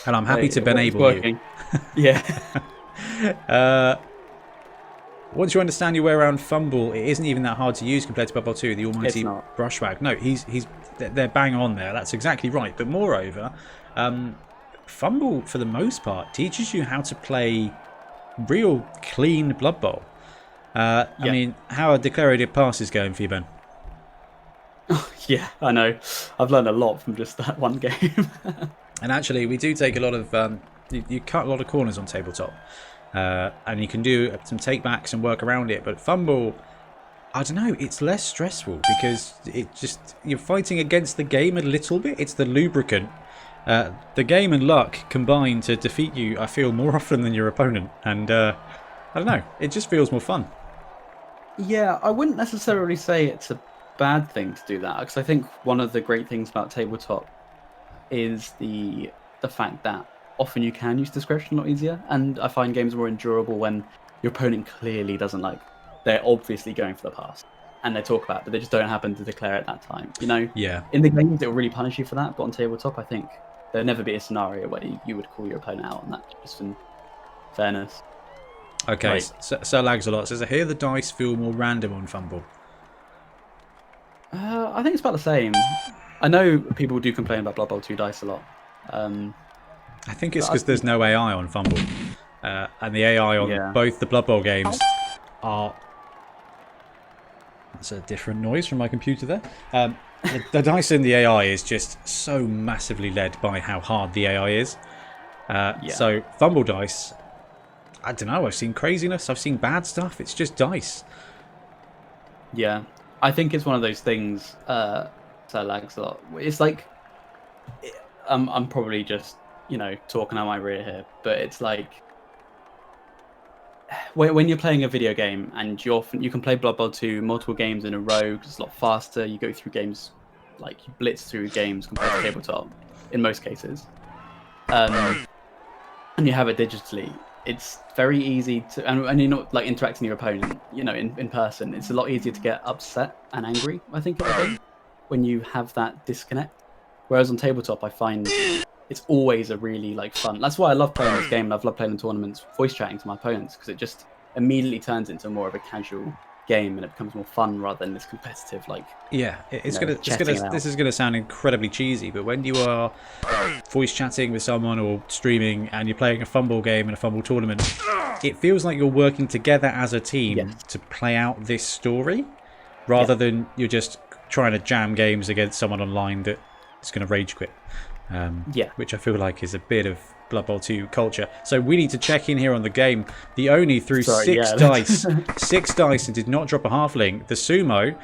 And I'm happy to enable you. Yeah. Once you understand your way around Fumble, it isn't even that hard to use compared to Blood Bowl 2, the almighty brushwag. No, they're bang on there. That's exactly right. But moreover, Fumble, for the most part, teaches you how to play real clean Blood Bowl. I mean, how are declarative passes going for you, Ben? Yeah, I know. I've learned a lot from just that one game. And actually, we do take a lot of... you cut a lot of corners on tabletop. And you can do some take-backs and work around it. But Fumble, I don't know, it's less stressful because you're fighting against the game a little bit. It's the lubricant. The game and luck combine to defeat you, I feel, more often than your opponent. And I don't know, it just feels more fun. Yeah, I wouldn't necessarily say it's a bad thing to do that, because I think one of the great things about tabletop is the fact that often you can use discretion a lot easier, and I find games more endurable when your opponent clearly doesn't they're obviously going for the pass and they talk about it, but they just don't happen to declare it that time, you know? Yeah. In the games, it will really punish you for that, but on tabletop, I think there'll never be a scenario where you would call your opponent out on that, just in fairness. Okay, right. So Lags-a-Lot says, I hear the dice feel more random on Fumble. I think it's about the same. I know people do complain about Blood Bowl 2 dice a lot. I think it's because there's no AI on Fumble. And the AI on both the Blood Bowl games are... That's a different noise from my computer there. The dice in the AI is just so massively led by how hard the AI is. So Fumble dice, I don't know, I've seen craziness, I've seen bad stuff, it's just dice. Yeah, I think it's one of those things, so Lags a lot. It's like, I'm probably just talking out my rear here, but it's like when you're playing a video game and you can play Blood Bowl 2 multiple games in a row 'cause it's a lot faster. You go through games, like you blitz through games compared to tabletop in most cases. And you have it digitally. It's very easy to, and you're not like interacting with your opponent, in person. It's a lot easier to get upset and angry, I think, at the game when you have that disconnect. Whereas on tabletop, I find it's always a really fun. That's why I love playing this game, and I've loved playing in tournaments, voice chatting to my opponents, because it just immediately turns into more of a casual game, and it becomes more fun rather than this competitive this is gonna sound incredibly cheesy, but when you are voice chatting with someone or streaming and you're playing a fumble game in a fumble tournament, it feels like you're working together as a team to play out this story rather than you're just trying to jam games against someone online that is going to rage quit, which I feel like is a bit of Blood Bowl 2 culture. So we need to check in here on the game. The Oni threw six dice and did not drop a halfling. The Sumo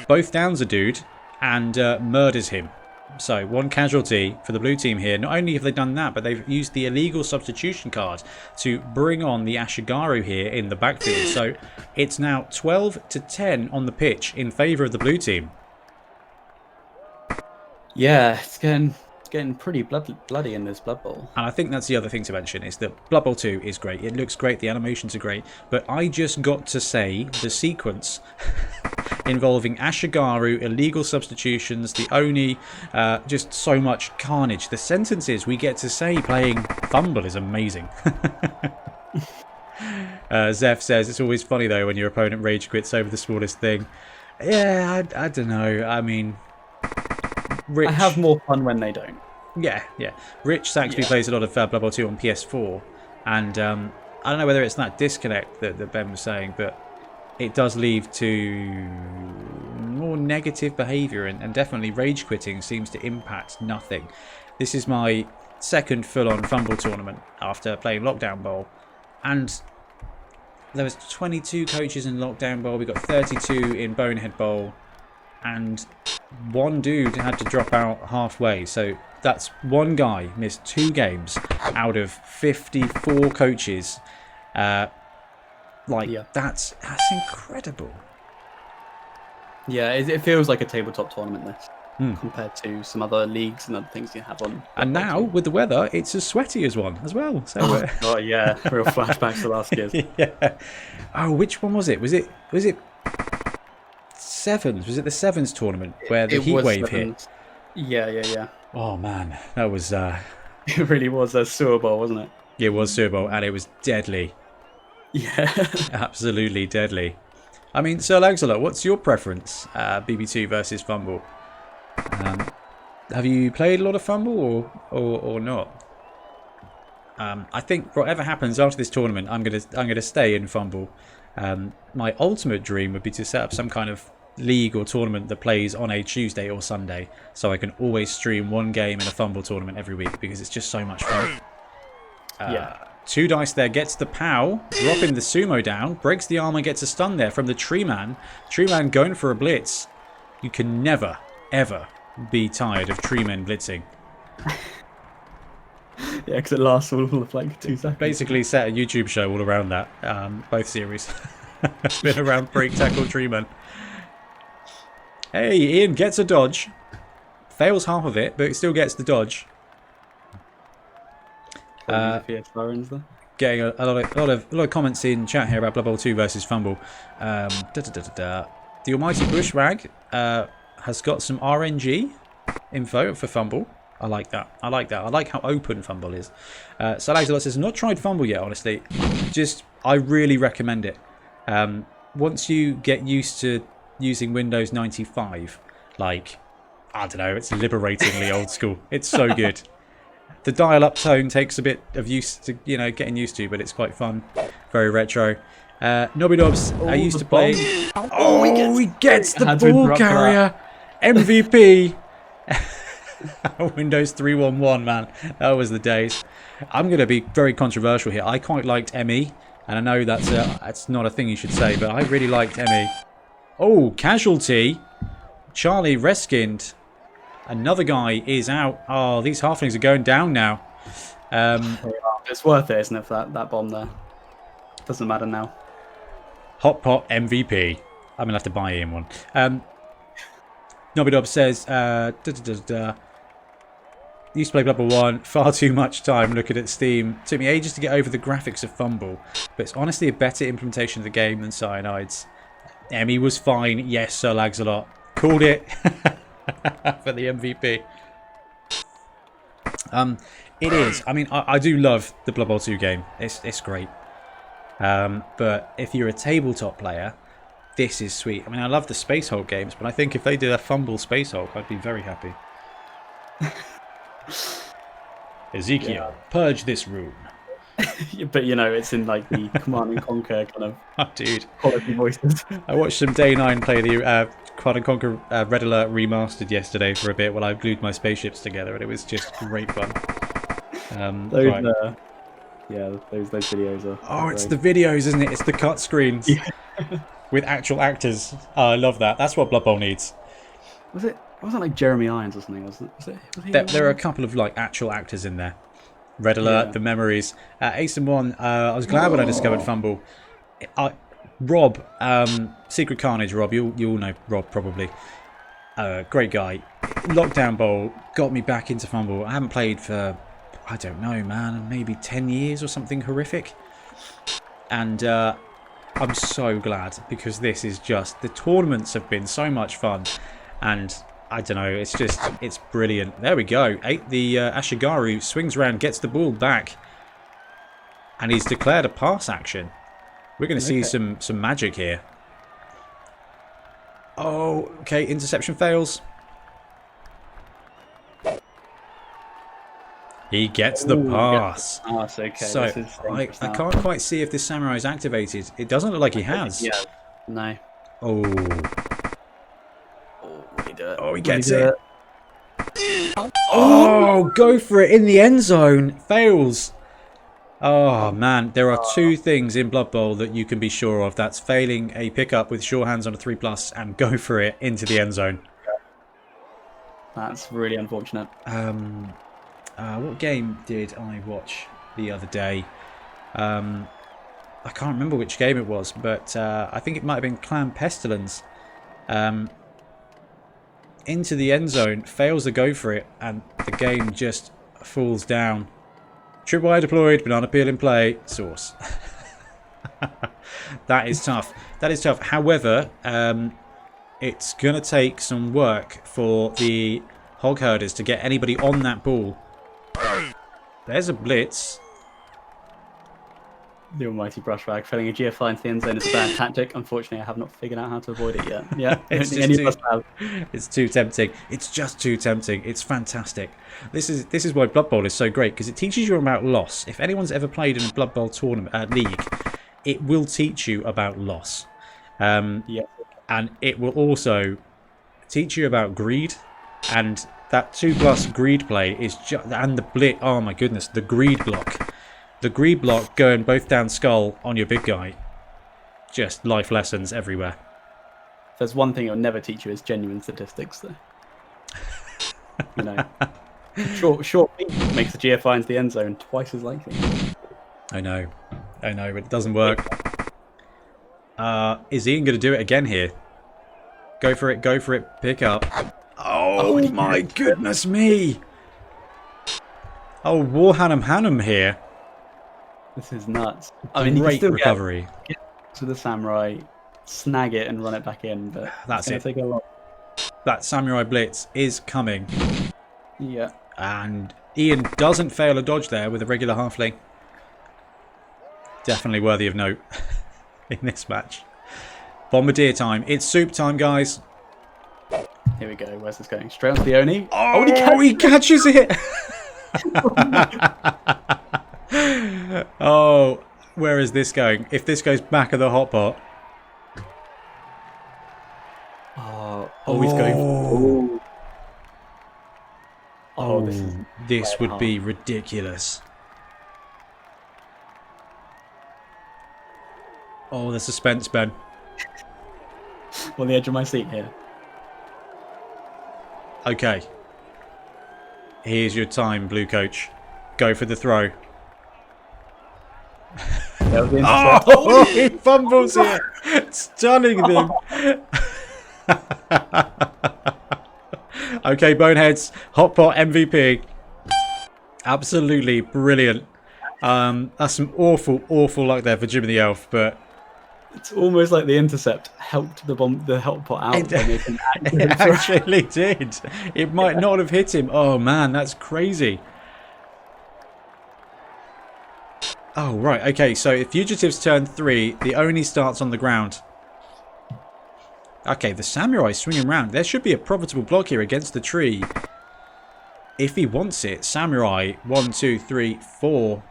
both downs a dude and murders him. So one casualty for the blue team here. Not only have they done that, but they've used the illegal substitution card to bring on the Ashigaru here in the backfield. So it's now 12-10 on the pitch in favour of the blue team. Yeah, it's getting pretty bloody in this Blood Bowl. And I think that's the other thing to mention, is that Blood Bowl 2 is great. It looks great, the animations are great, but I just got to say the sequence involving Ashigaru, illegal substitutions, the Oni, just so much carnage. The sentences we get to say playing Fumble is amazing. Zeph says, it's always funny though when your opponent rage quits over the smallest thing. Yeah, I don't know. I mean, Rich, I have more fun when they don't. Yeah. Rich actually plays a lot of Blood Bowl 2 on PS4, and I don't know whether it's that disconnect that Ben was saying, but it does lead to more negative behaviour, and definitely rage quitting seems to impact nothing. This is my second full-on Fumble tournament after playing Lockdown Bowl, and there was 22 coaches in Lockdown Bowl. We got 32 in Bonehead Bowl, and one dude had to drop out halfway. So that's one guy missed 2 games out of 54 coaches. That's incredible. Yeah, it feels like a tabletop tournament this compared to some other leagues and other things you have on. And now with the weather, it's as sweaty as one as well. So yeah, real flashbacks to last year's. Yeah. Oh, which one was it? Was it Sevens? Was it the Sevens tournament where the heat wave hit? Yeah. Oh man, that was it really was a sewer bowl, wasn't it? It was sewer bowl, and it was deadly. Yeah. Absolutely deadly. I mean, Sir Lancelot, what's your preference? BB2 versus Fumble. Have you played a lot of Fumble or not? I think whatever happens after this tournament, I'm gonna stay in Fumble. My ultimate dream would be to set up some kind of league or tournament that plays on a Tuesday or Sunday, so I can always stream one game in a Fumble tournament every week, because it's just so much fun. 2 dice there, gets the POW, dropping the Sumo down, breaks the armor, gets a stun there from the Tree Man. Tree Man going for a blitz. You can never, ever be tired of Tree Men blitzing. Yeah, because it lasts all of 2 seconds. Basically set a YouTube show all around that, both series. It's been around break, tackle, Tree Man. Hey, Ian gets a dodge. Fails half of it, but still gets the dodge. Getting a lot of comments in chat here about Blood Bowl 2 versus Fumble. The Almighty Bushwag has got some RNG info for Fumble. I like that. I like how open Fumble is. So Lancelot says, not tried Fumble yet, honestly. I really recommend it. Once you get used to using Windows 95, I don't know, it's liberatingly old school. It's so good. The dial-up tone takes a bit of use to, getting used to, but it's quite fun. Very retro. Nobby Dobbs, I used to play... he gets the ball carrier! MVP! Windows 3.1.1, man. That was the days. I'm going to be very controversial here. I quite liked ME, and I know that's not a thing you should say, but I really liked ME. Oh, casualty! Charlie reskinned. Another guy is out. Oh, these halflings are going down now. It's worth it, isn't it, for that bomb there? Doesn't matter now. Hot Pot MVP. I'm going to have to buy Ian one. Nobby says, used to play Blood Bowl 1, far too much time looking at Steam. Took me ages to get over the graphics of Fumble, but it's honestly a better implementation of the game than Cyanide's. Emmy was fine. Yes, Sir Lags a lot. Called it for the MVP. It is. I mean, I do love the Blood Bowl 2 game. It's great. But if you're a tabletop player, this is sweet. I mean, I love the Space Hulk games, but I think if they did a Fumble Space Hulk, I'd be very happy. Ezekiel, purge this room. But you know, it's in like the Command and Conquer kind of quality voices. I watched some Day 9 play the Command and Conquer Red Alert remastered yesterday for a bit while I glued my spaceships together, and it was just great fun. Those videos are. Oh, it's the videos, isn't it? It's the cut screens with actual actors. Oh, I love that. That's what Blood Bowl needs. Was it? Wasn't like Jeremy Irons or something? Was he there are a couple of like actual actors in there. Red Alert, The Memories, Ace and One. I was glad when I discovered Fumble. Rob, Secret Carnage. Rob, you all know Rob probably. Great guy. Lockdown Bowl got me back into Fumble. I haven't played for, I don't know, man, maybe 10 years or something horrific. And I'm so glad, because this is just, the tournaments have been so much fun, and I don't know, it's brilliant. There we go. The Ashigaru swings around, gets the ball back, and he's declared a pass action. We're going to see some magic here. Oh, okay, interception fails. He gets the pass. Okay. So I can't quite see if this samurai is activated. It doesn't look like he has. Yeah. No. Oh, he gets it. Oh, go for it in the end zone. Fails. Oh, man. There are two things in Blood Bowl that you can be sure of. That's failing a pickup with sure hands on a 3+ and go for it into the end zone. That's really unfortunate. What game did I watch the other day? I can't remember which game it was, but I think it might have been Clan Pestilence. Into the end zone, fails to go for it, and the game just falls down. Tripwire deployed, banana peel in play, source. That is tough. That is tough. However, it's going to take some work for the hog herders to get anybody on that ball. There's a blitz. The almighty brushbag. Filling a GFI into the end zone is a bad tactic. Unfortunately, I have not figured out how to avoid it yet. Yeah, it's too tempting. It's just too tempting. It's fantastic. This is why Blood Bowl is so great, because it teaches you about loss. If anyone's ever played in a Blood Bowl tournament league, it will teach you about loss. And it will also teach you about greed, and that 2+ greed play is just, and the blitz. Oh my goodness, the greed block. The greed block going both down skull on your big guy. Just life lessons everywhere. If there's one thing it'll never teach you is genuine statistics, though. You know, short feet makes the GFI into the end zone twice as likely. I know, but it doesn't work. Is Ian going to do it again here? Go for it, pick up. Oh my goodness me! Oh, Warhannam Hannam here. This is nuts. I mean, great you can still recovery. Get to the samurai, snag it, and run it back in, but that's it. Take a lot. That samurai blitz is coming. Yeah. And Ian doesn't fail a dodge there with a regular halfling. Definitely worthy of note in this match. Bombardier time. It's soup time, guys. Here we go. Where's this going? Straight onto the Oni. Oh, he catches it. Oh, where is this going? If this goes back of the hot pot. He's going. This would be ridiculous. Oh, the suspense, Ben. On the edge of my seat here. Okay. Here's your time, Blue Coach. Go for the throw. Oh, He fumbles it. Stunning them. Okay, Boneheads. Hot pot MVP. Absolutely brilliant. That's some awful luck there for JimmyTheelf, but it's almost like the intercept helped the hot pot out. It actually did. It might not have hit him. Oh man, that's crazy. Oh right, okay. So if Fugitive's turn 3, the Oni starts on the ground. Okay, the Samurai swinging around. There should be a profitable block here against the tree. If he wants it, Samurai 1, 2, 3, 4.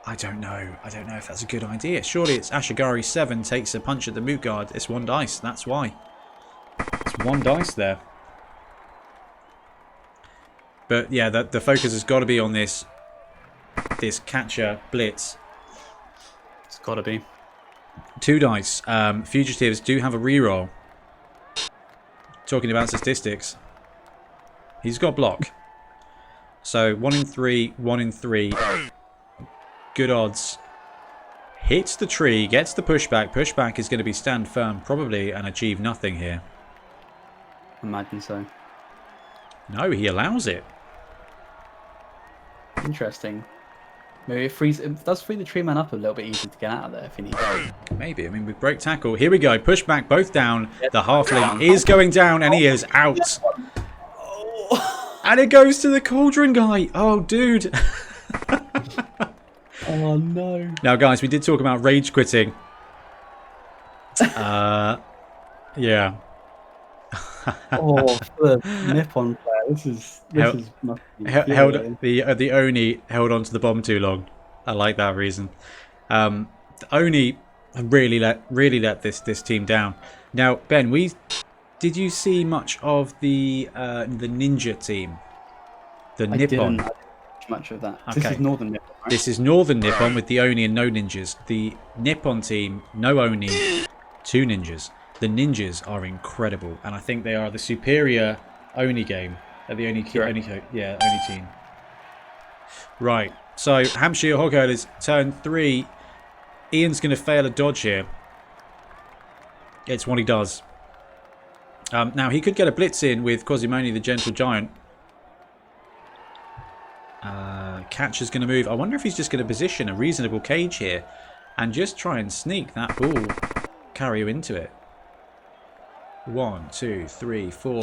I don't know. I don't know if that's a good idea. Surely it's Ashigari 7 takes a punch at the moot guard. It's 1 dice. That's why. It's 1 dice there. But yeah, the focus has got to be on this catcher blitz. It's got to be. 2 dice. Fugitives do have a reroll. Talking about statistics. He's got block. So 1 in 3, 1 in 3. Good odds. Hits the tree, gets the pushback. Pushback is going to be stand firm probably and achieve nothing here. Imagine so. No, he allows it. Interesting. Maybe it does free the tree man up a little bit easier to get out of there if he needs to. Maybe. I mean, with break tackle. Here we go. Pushback both down. The halfling is going down and he is out. Oh. And it goes to the cauldron guy. Oh, dude. Oh no. Now, guys, we did talk about rage quitting. Yeah. Oh, for the Nippon player, this is held the Oni held onto the bomb too long. I like that reason. The Oni really let this team down. Now, Ben, did you see much of the ninja team? The Nippon. I didn't much of that. Okay. This is Northern Nippon, right? This is Northern Nippon with the Oni and no ninjas. The Nippon team, no Oni, 2 ninjas. The ninjas are incredible, and I think they are the superior Oni game. The Oni team. Right. So Hampshire Hogholders turn 3. Ian's going to fail a dodge here. It's what he does. Now he could get a blitz in with Quasimoni the Gentle Giant. Catcher's going to move. I wonder if he's just going to position a reasonable cage here and just try and sneak that ball carrier into it. 1, 2, 3, 4,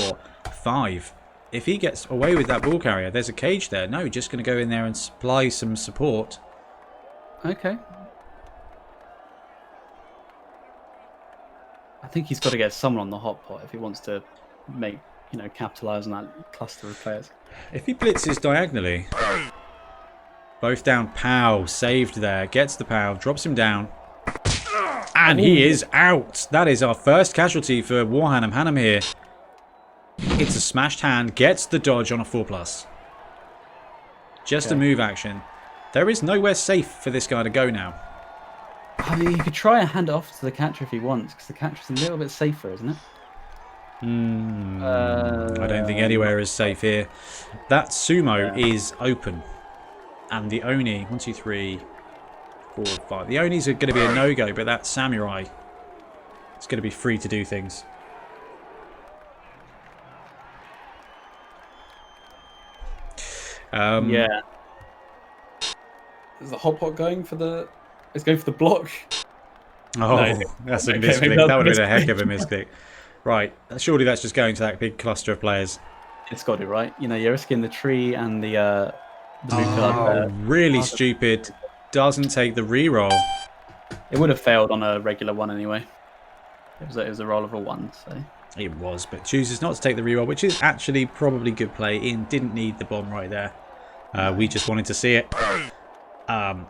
5. If he gets away with that ball carrier, there's a cage there. No, just going to go in there and supply some support. Okay. I think he's got to get someone on the hot pot if he wants to make, capitalise on that cluster of players. If he blitzes diagonally, both down. Pow, saved there. Gets the pow, drops him down. And he is out. That is our first casualty for Warhannam Hannam here. It's a smashed hand. Gets the dodge on a 4+. Just a move action. There is nowhere safe for this guy to go now. I mean, you could try and hand it off to the catcher if he wants, because the catcher's a little bit safer, isn't it? I don't think anywhere is safe here. That sumo is open. And the Oni, 1, 2, 3, 4, 5. The Onis are going to be a no-go, but that samurai is going to be free to do things. Yeah. Is the hot pot going for the... It's going for the block. Oh, No, that's a okay, misclick. maybe That would have that's been a a heck of a misclick. Right. Surely that's just going to that big cluster of players. It's got it, right? You're risking the tree and the Really stupid. Doesn't take the reroll. It would have failed on a regular one anyway. It was a roll of a 1, so... It was, but chooses not to take the reroll, which is actually probably good play. Ian didn't need the bomb right there. We just wanted to see it.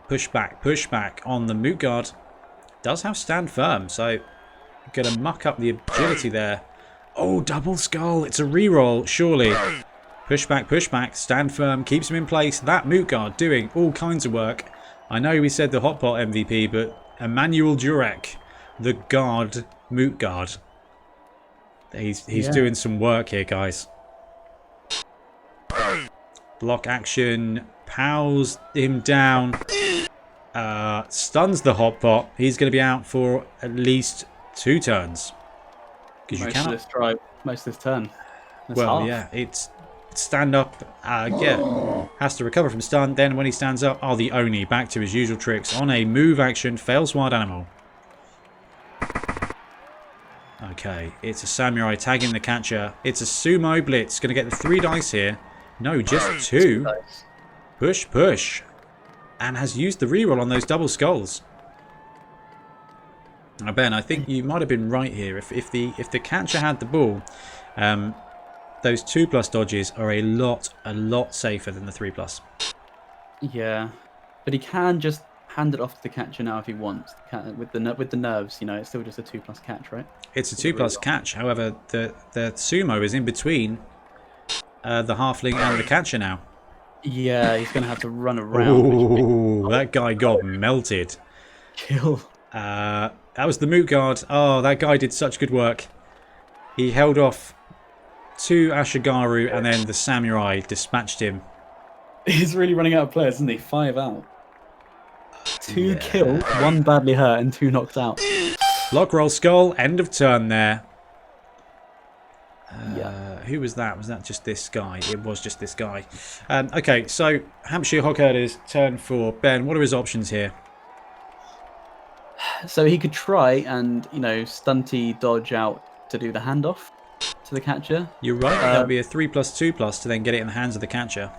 Push back on the moot guard. Does have stand firm, so going to muck up the agility there. Oh, double skull. It's a reroll, surely. Push back, stand firm, keeps him in place. That moot guard doing all kinds of work. I know we said the hot pot MVP, but Emmanuel Jurek, the guard, moot guard. He's doing some work here, guys. Block action. Pows him down. Stuns the hot pot. He's going to be out for at least 2 turns. Because you cannot. Most of this turn. That's Well, half. yeah, it's stand up. Has to recover from stun. Then when he stands up, the Oni back to his usual tricks on a move action. Fails wild animal. Okay, it's a samurai tagging the catcher. It's a sumo blitz. Going to get the 3 dice here. No, just 2. Push, push. And has used the reroll on those double skulls. Now, Ben, I think you might have been right here. If the catcher had the ball, those 2+ dodges are a lot safer than the 3+. Yeah, but he can just hand it off to the catcher now if he wants. With the nerves, it's still just a 2+ catch, right? It's a 2+ catch. However, the sumo is in between the halfling and the catcher now. Yeah, he's going to have to run around. Ooh, that guy got melted. Kill. That was the moot guard. Oh, that guy did such good work. He held off 2 Ashigaru and then the samurai dispatched him. He's really running out of players, isn't he? 5 out. 2 killed, 1 badly hurt, and 2 knocked out. Block roll skull. End of turn there. Yeah. Who was that? Was that just this guy? It was just this guy. Okay, so Hampshire Hockherders turn 4. Ben, what are his options here? So he could try and, stunty dodge out to do the handoff to the catcher. You're right. That would be a 3+2+ to then get it in the hands of the catcher.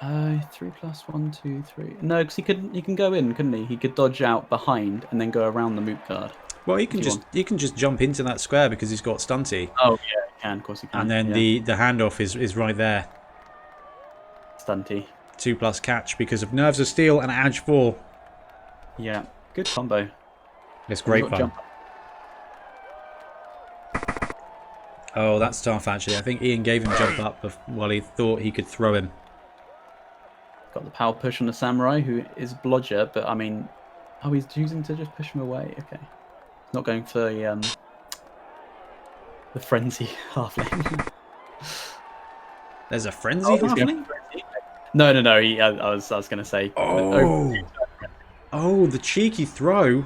3+1, 2, 3. No, because he can go in, couldn't he? He could dodge out behind and then go around the moot guard. Well, he can just jump into that square because he's got stunty. Oh yeah, he can. Of course he can. And then the handoff is right there. Stunty. 2+ catch because of Nerves of Steel and Edge 4. Yeah, good combo. It's great fun. Oh, that's tough actually. I think Ian gave him jump up while he thought he could throw him. Got the power push on the samurai, who is blodger, but I mean, he's choosing to just push him away. Okay, not going for the frenzy halfling. There's a frenzy halfling? No. I was going to say. Oh, the cheeky throw.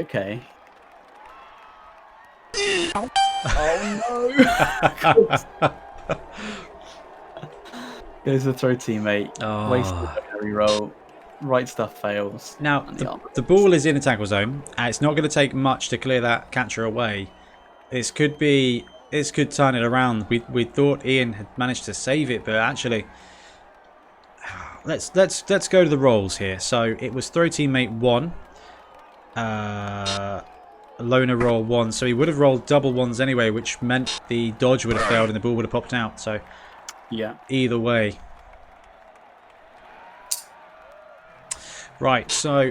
Okay. Oh no! Goes the throw teammate. Wasted the reroll. Right stuff fails. Now, the ball is in a tackle zone. It's not going to take much to clear that catcher away. This could turn it around. We thought Ian had managed to save it, but actually, let's go to the rolls here. So it was throw teammate 1, loner roll 1. So he would have rolled double 1s anyway, which meant the dodge would have failed and the ball would have popped out. So. Yeah. Either way. Right, so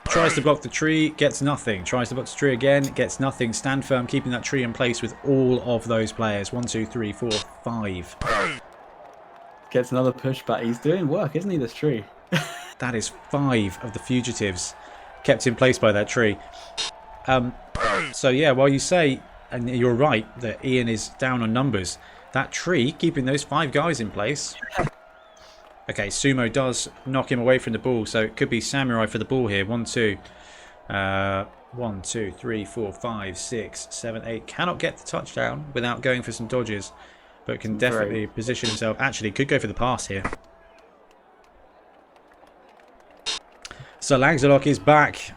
tries to block the tree, gets nothing. Tries to block the tree again, gets nothing. Stand firm, keeping that tree in place with all of those players. 1, 2, 3, 4, 5. Gets another pushback. He's doing work, isn't he, this tree? That is 5 of the fugitives kept in place by that tree. So yeah, while you say, and you're right, that Ian is down on numbers, that tree keeping those 5 guys in place. Okay, Sumo does knock him away from the ball, so it could be Samurai for the ball here. 1, 2. 1, 2, 3, 4, 5, 6, 7, 8. Cannot get the touchdown without going for some dodges, but can definitely position himself. Actually, could go for the pass here. So Langzalok is back.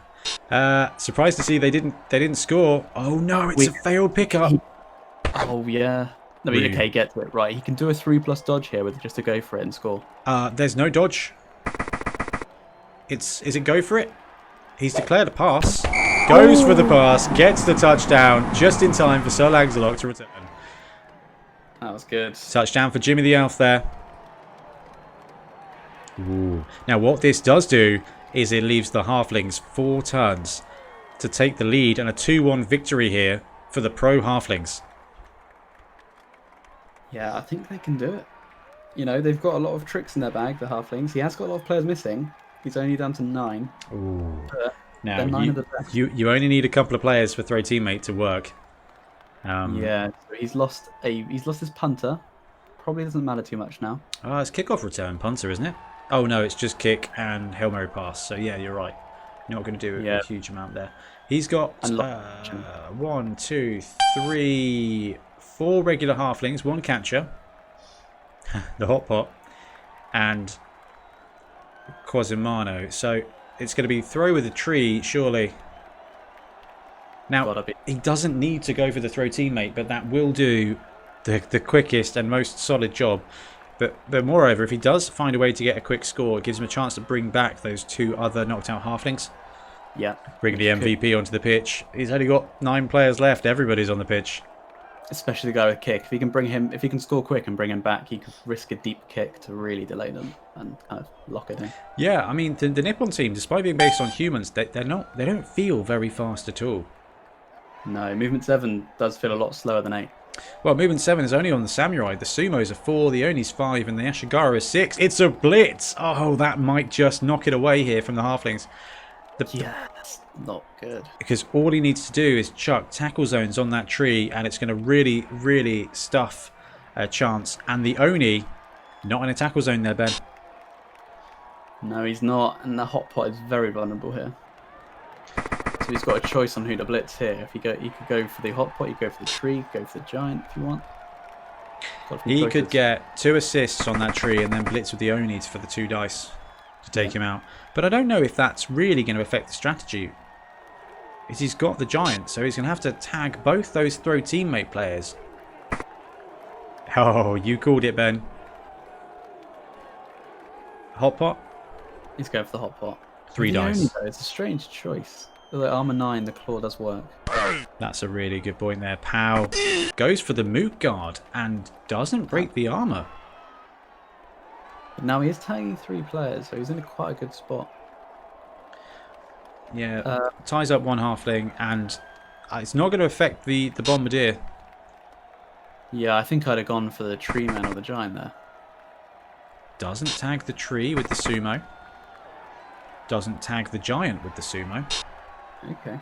Surprised to see they didn't score. Oh no, it's a failed pickup. Oh yeah. No, okay, get to it. Right, he can do a 3+ dodge here with just to go for it and score. There's no dodge. Is it go for it? He's declared a pass. Goes for the pass, gets the touchdown just in time for Sir Langzalok to return. That was good. Touchdown for JimmyTheelf there. Ooh. Now what this does do is it leaves the Halflings 4 turns to take the lead and a 2-1 victory here for the Pro Halflings. Yeah, I think they can do it. You know, they've got a lot of tricks in their bag, the Halflings. He has got a lot of players missing. He's only down to 9. Ooh. Now, 9 of the best. you only need a couple of players for throw teammate to work. Yeah, so he's lost his punter. probably doesn't matter too much now. It's kickoff return punter, isn't it? Oh no, it's just kick and Hail Mary pass. So yeah, you're right. You're not going to do a huge amount there. He's got 1, 2, 3, 4 regular halflings, 1 catcher, the hot pot, and Quasimano. So it's going to be throw with a tree, surely. Now, he doesn't need to go for the throw teammate, but that will do the quickest and most solid job. But moreover, if he does find a way to get a quick score, it gives him a chance to bring back those 2 other knocked out halflings. Yeah. Bring the MVP onto the pitch. He's only got 9 players left. Everybody's on the pitch. Especially the guy with kick. If he can score quick and bring him back, he could risk a deep kick to really delay them and kind of lock it in. Yeah, I mean the Nippon team, despite being based on humans, they don't feel very fast at all. No, movement 7 does feel a lot slower than 8. Well, movement 7 is only on the samurai. The sumos are 4, the Oni's 5, and the Ashigaru is 6. It's a blitz. Oh, that might just knock it away here from the halflings. Yeah, that's not good. Because all he needs to do is chuck tackle zones on that tree, and it's going to really, really stuff a chance. And the Oni, not in a tackle zone there, Ben. No, he's not. And the hot pot is very vulnerable here. So he's got a choice on who to blitz here. If he could go for the hot pot, he could go for the tree, go for the giant if you want. He could get 2 assists on that tree and then blitz with the Onis for the 2 dice to take him out. But I don't know if that's really going to affect the strategy. He's got the giant, so he's going to have to tag both those throw teammate players. Oh, you called it, Ben. Hot pot? He's going for the hot pot. 3 dice. It's a strange choice. The armor 9, the claw does work. That's a really good point there. Pow goes for the moot guard and doesn't break the armor. But now he is tagging 3 players, so he's in quite a good spot. Yeah, ties up 1 halfling, and it's not going to affect the bombardier. Yeah, I think I'd have gone for the tree man or the giant there. Doesn't tag the tree with the sumo. Doesn't tag the giant with the sumo. Okay.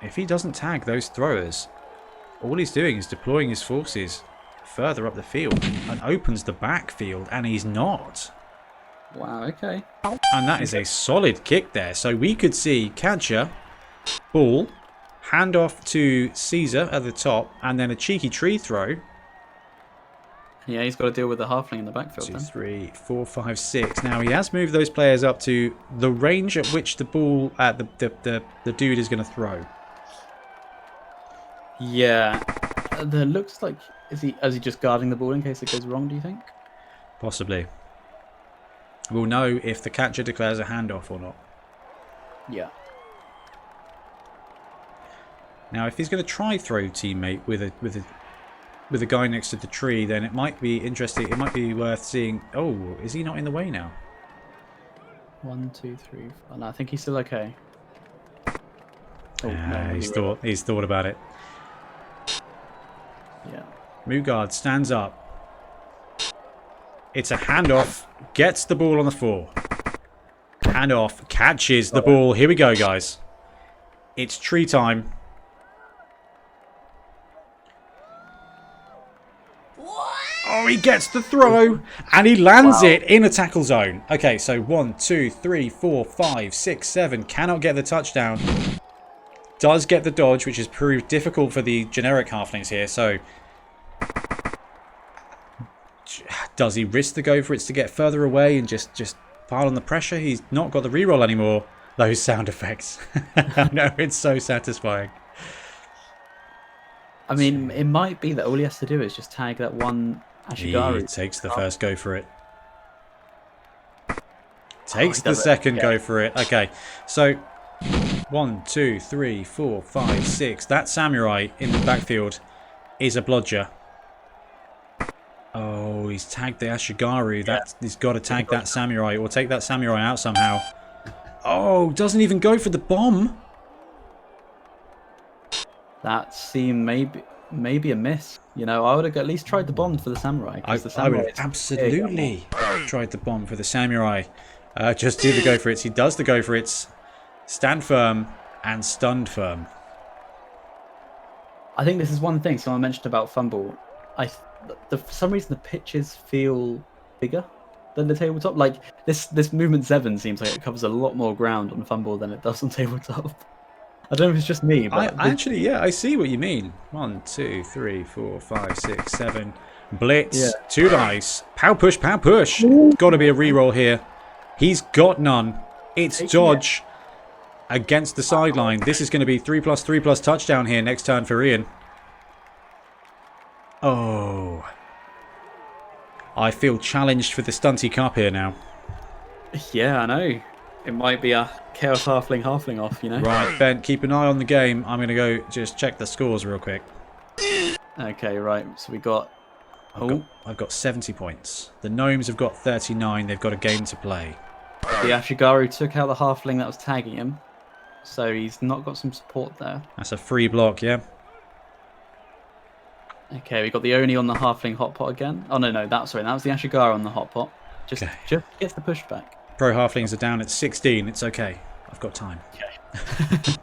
If he doesn't tag those throwers, all he's doing is deploying his forces further up the field and opens the backfield, and he's not. Wow, okay. And that is a solid kick there. So we could see catcher, ball, hand off to Caesar at the top, and then a cheeky tree throw. Yeah, he's got to deal with the halfling in the backfield 2, then. 3, 4, 5, 6. Now he has moved those players up to the range at which the ball, the dude is going to throw. Yeah, there looks like is he just guarding the ball in case it goes wrong? Do you think? Possibly. We'll know if the catcher declares a handoff or not. Yeah. Now, if he's going to try throw teammate with a guy next to the tree, then it might be interesting. It might be worth seeing. Oh, is he not in the way now? 1, 2, 3, 4. No, I think he's still okay. Oh, no, he's thought about it. Yeah. Mugard stands up. It's a handoff. Gets the ball on the 4. Handoff. Catches the ball. Here we go, guys. It's tree time. Oh, he gets the throw, and he lands it in a tackle zone. Okay, so 1, 2, 3, 4, 5, 6, 7. Cannot get the touchdown. Does get the dodge, which has proved difficult for the generic halflings here. So, does he risk the go for it to get further away and just pile on the pressure? He's not got the reroll anymore. Those sound effects. No, it's so satisfying. I mean, it might be that all he has to do is just tag that one Ashigaru. He takes the first go for it. Takes the second go for it. Okay, so 1, 2, 3, 4, 5, 6. That samurai in the backfield is a blodger. Oh, he's tagged the Ashigaru. He's got to tag that samurai or take that samurai out somehow. Oh, doesn't even go for the bomb. That seemed maybe a miss. You know, I would have at least tried the bomb for the samurai. I would have absolutely tried the bomb for the samurai. Just do the go for it. He does the go for it. Stand firm and stunned firm. I think this is one thing someone mentioned about Fumble. For some reason the pitches feel bigger than the tabletop. Like this movement 7 seems like it covers a lot more ground on Fumble than it does on tabletop. I don't know if it's just me, but Actually, yeah, I see what you mean. 1, 2, 3, 4, 5, 6, 7. Blitz, 2 dice. Pow push, pow push. Got to be a reroll here. He's got none. It's dodge against the sideline. This is going to be 3+3+ touchdown here next turn for Ian. Oh. I feel challenged for the Stunty Cup here now. Yeah, I know. It might be a Chaos Halfling off, you know? Right, Ben, keep an eye on the game. I'm going to go just check the scores real quick. Okay, right. So we got... I've got 70 points. The Gnomes have got 39. They've got a game to play. The Ashigaru took out the Halfling that was tagging him. So he's not got some support there. That's a free block, yeah? Okay, we got the Oni on the Halfling hot pot again. Oh, no, that was the Ashigaru on the hot pot. Just gets the pushback. Pro Halflings are down at 16. It's okay. I've got time. Okay.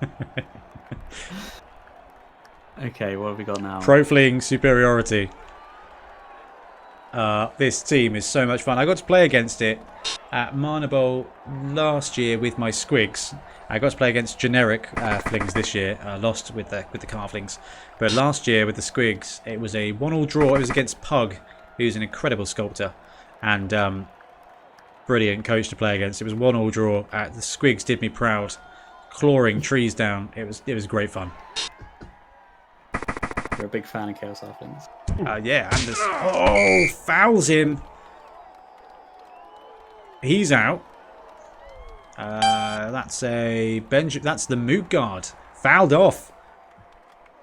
Okay, what have we got now? Pro Fling superiority. This team is so much fun. I got to play against it at Mana Bowl last year with my Squigs. I got to play against generic Flings this year. Lost with the Halflings. But last year with the Squigs, it was a 1-1 draw. It was against Pug, who's an incredible sculptor. And brilliant coach to play against. It was 1-1 draw. The Squigs did me proud. Clawing trees down. It was great fun. You're a big fan of Chaos Halflings. Yeah, and fouls him. He's out. That's that's the Moot Guard. Fouled off.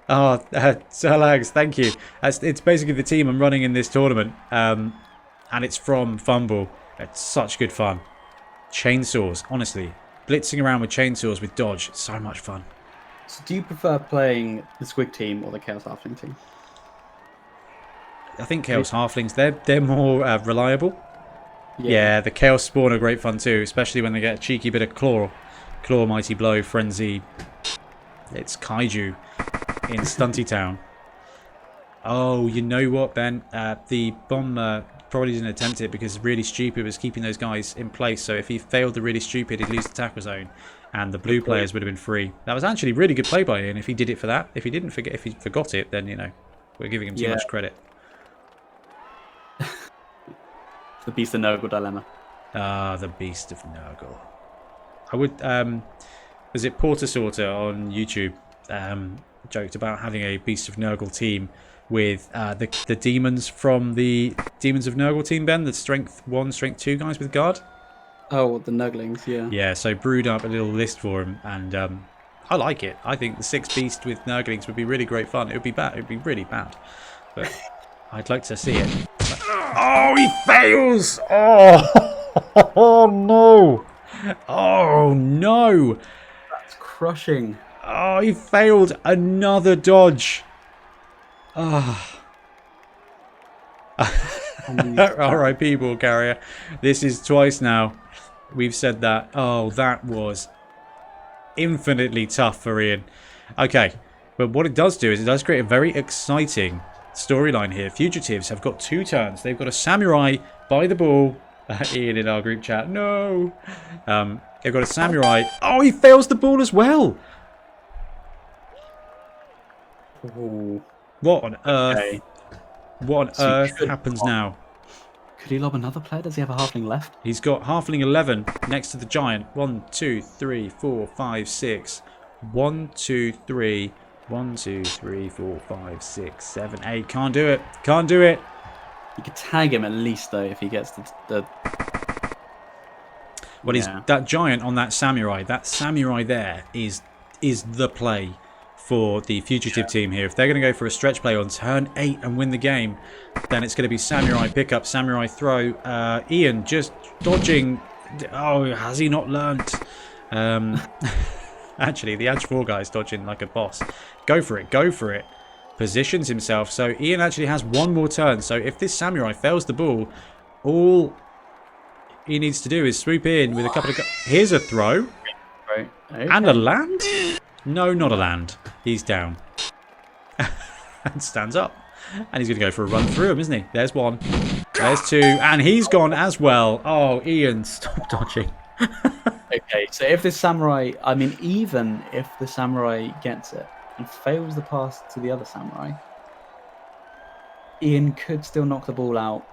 Oh, Salags, thank you. It's basically the team I'm running in this tournament. And it's from Fumble. It's such good fun. Chainsaws, honestly. Blitzing around with chainsaws with dodge. It's so much fun. So do you prefer playing the Squig team or the Chaos Halfling team? I think Chaos Halflings, they're more reliable. Yeah, the Chaos Spawn are great fun too, especially when they get a cheeky bit of Claw, Mighty Blow, Frenzy. It's Kaiju in Stunty Town. Oh, you know what, Ben? The bomber probably didn't attempt it because Really Stupid was keeping those guys in place. So if he failed the Really Stupid, he'd lose the tackle zone, and the blue players would have been free. That was actually really good play by Ian. If he did it for that, if he forgot it, then we're giving him too much credit. The Beast of Nurgle dilemma. The Beast of Nurgle. I would was it Porter Sorter on YouTube joked about having a Beast of Nurgle team with the demons from the Demons of Nurgle team, Ben, the strength 1, strength 2 guys with guard. Oh, the Nurglings, yeah. Yeah, so brewed up a little list for him, and I like it. I think the 6 Beast with Nurglings would be really great fun. It would be bad. It would be really bad, but I'd like to see it. Oh, he fails! Oh no! Oh no! That's crushing. Oh, he failed another dodge. Ah. R.I.P. Ball Carrier. This is twice now. We've said that. Oh, that was infinitely tough for Ian. Okay, but what it does do is it does create a very exciting storyline here. Fugitives have got 2 turns. They've got a samurai by the ball. Ian in our group chat. No. They've got a samurai. Oh, he fails the ball as well. Ooh. What on earth? Okay. What on earth happens now? Could he lob another player? Does he have a Halfling left? He's got Halfling 11 next to the Giant. 1, 2, 3, 4, 5, 6. 1, 2, 3. 1, 2, 3, 4, 5, 6, 7, 8. Can't do it. Can't do it. You could tag him at least, though, if he gets the... Well, he's that Giant on that Samurai. That Samurai there is the play for the Fugitive team here. If they're going to go for a stretch play on turn 8 and win the game, then it's going to be Samurai pickup, Samurai throw. Ian just dodging. Oh, has he not learnt? Actually, the Edge 4 guy's dodging like a boss. Go for it. Go for it. Positions himself. So Ian actually has 1 more turn. So if this Samurai fails the ball, all he needs to do is swoop in with a couple of... Here's a throw. Right. Okay. And a land? No, not a land. He's down. and stands up. And he's going to go for a run through him, isn't he? There's one. There's two. And he's gone as well. Oh, Ian, stop dodging. Okay, so if this samurai, I mean, even if the samurai gets it and fails the pass to the other samurai, Ian could still knock the ball out,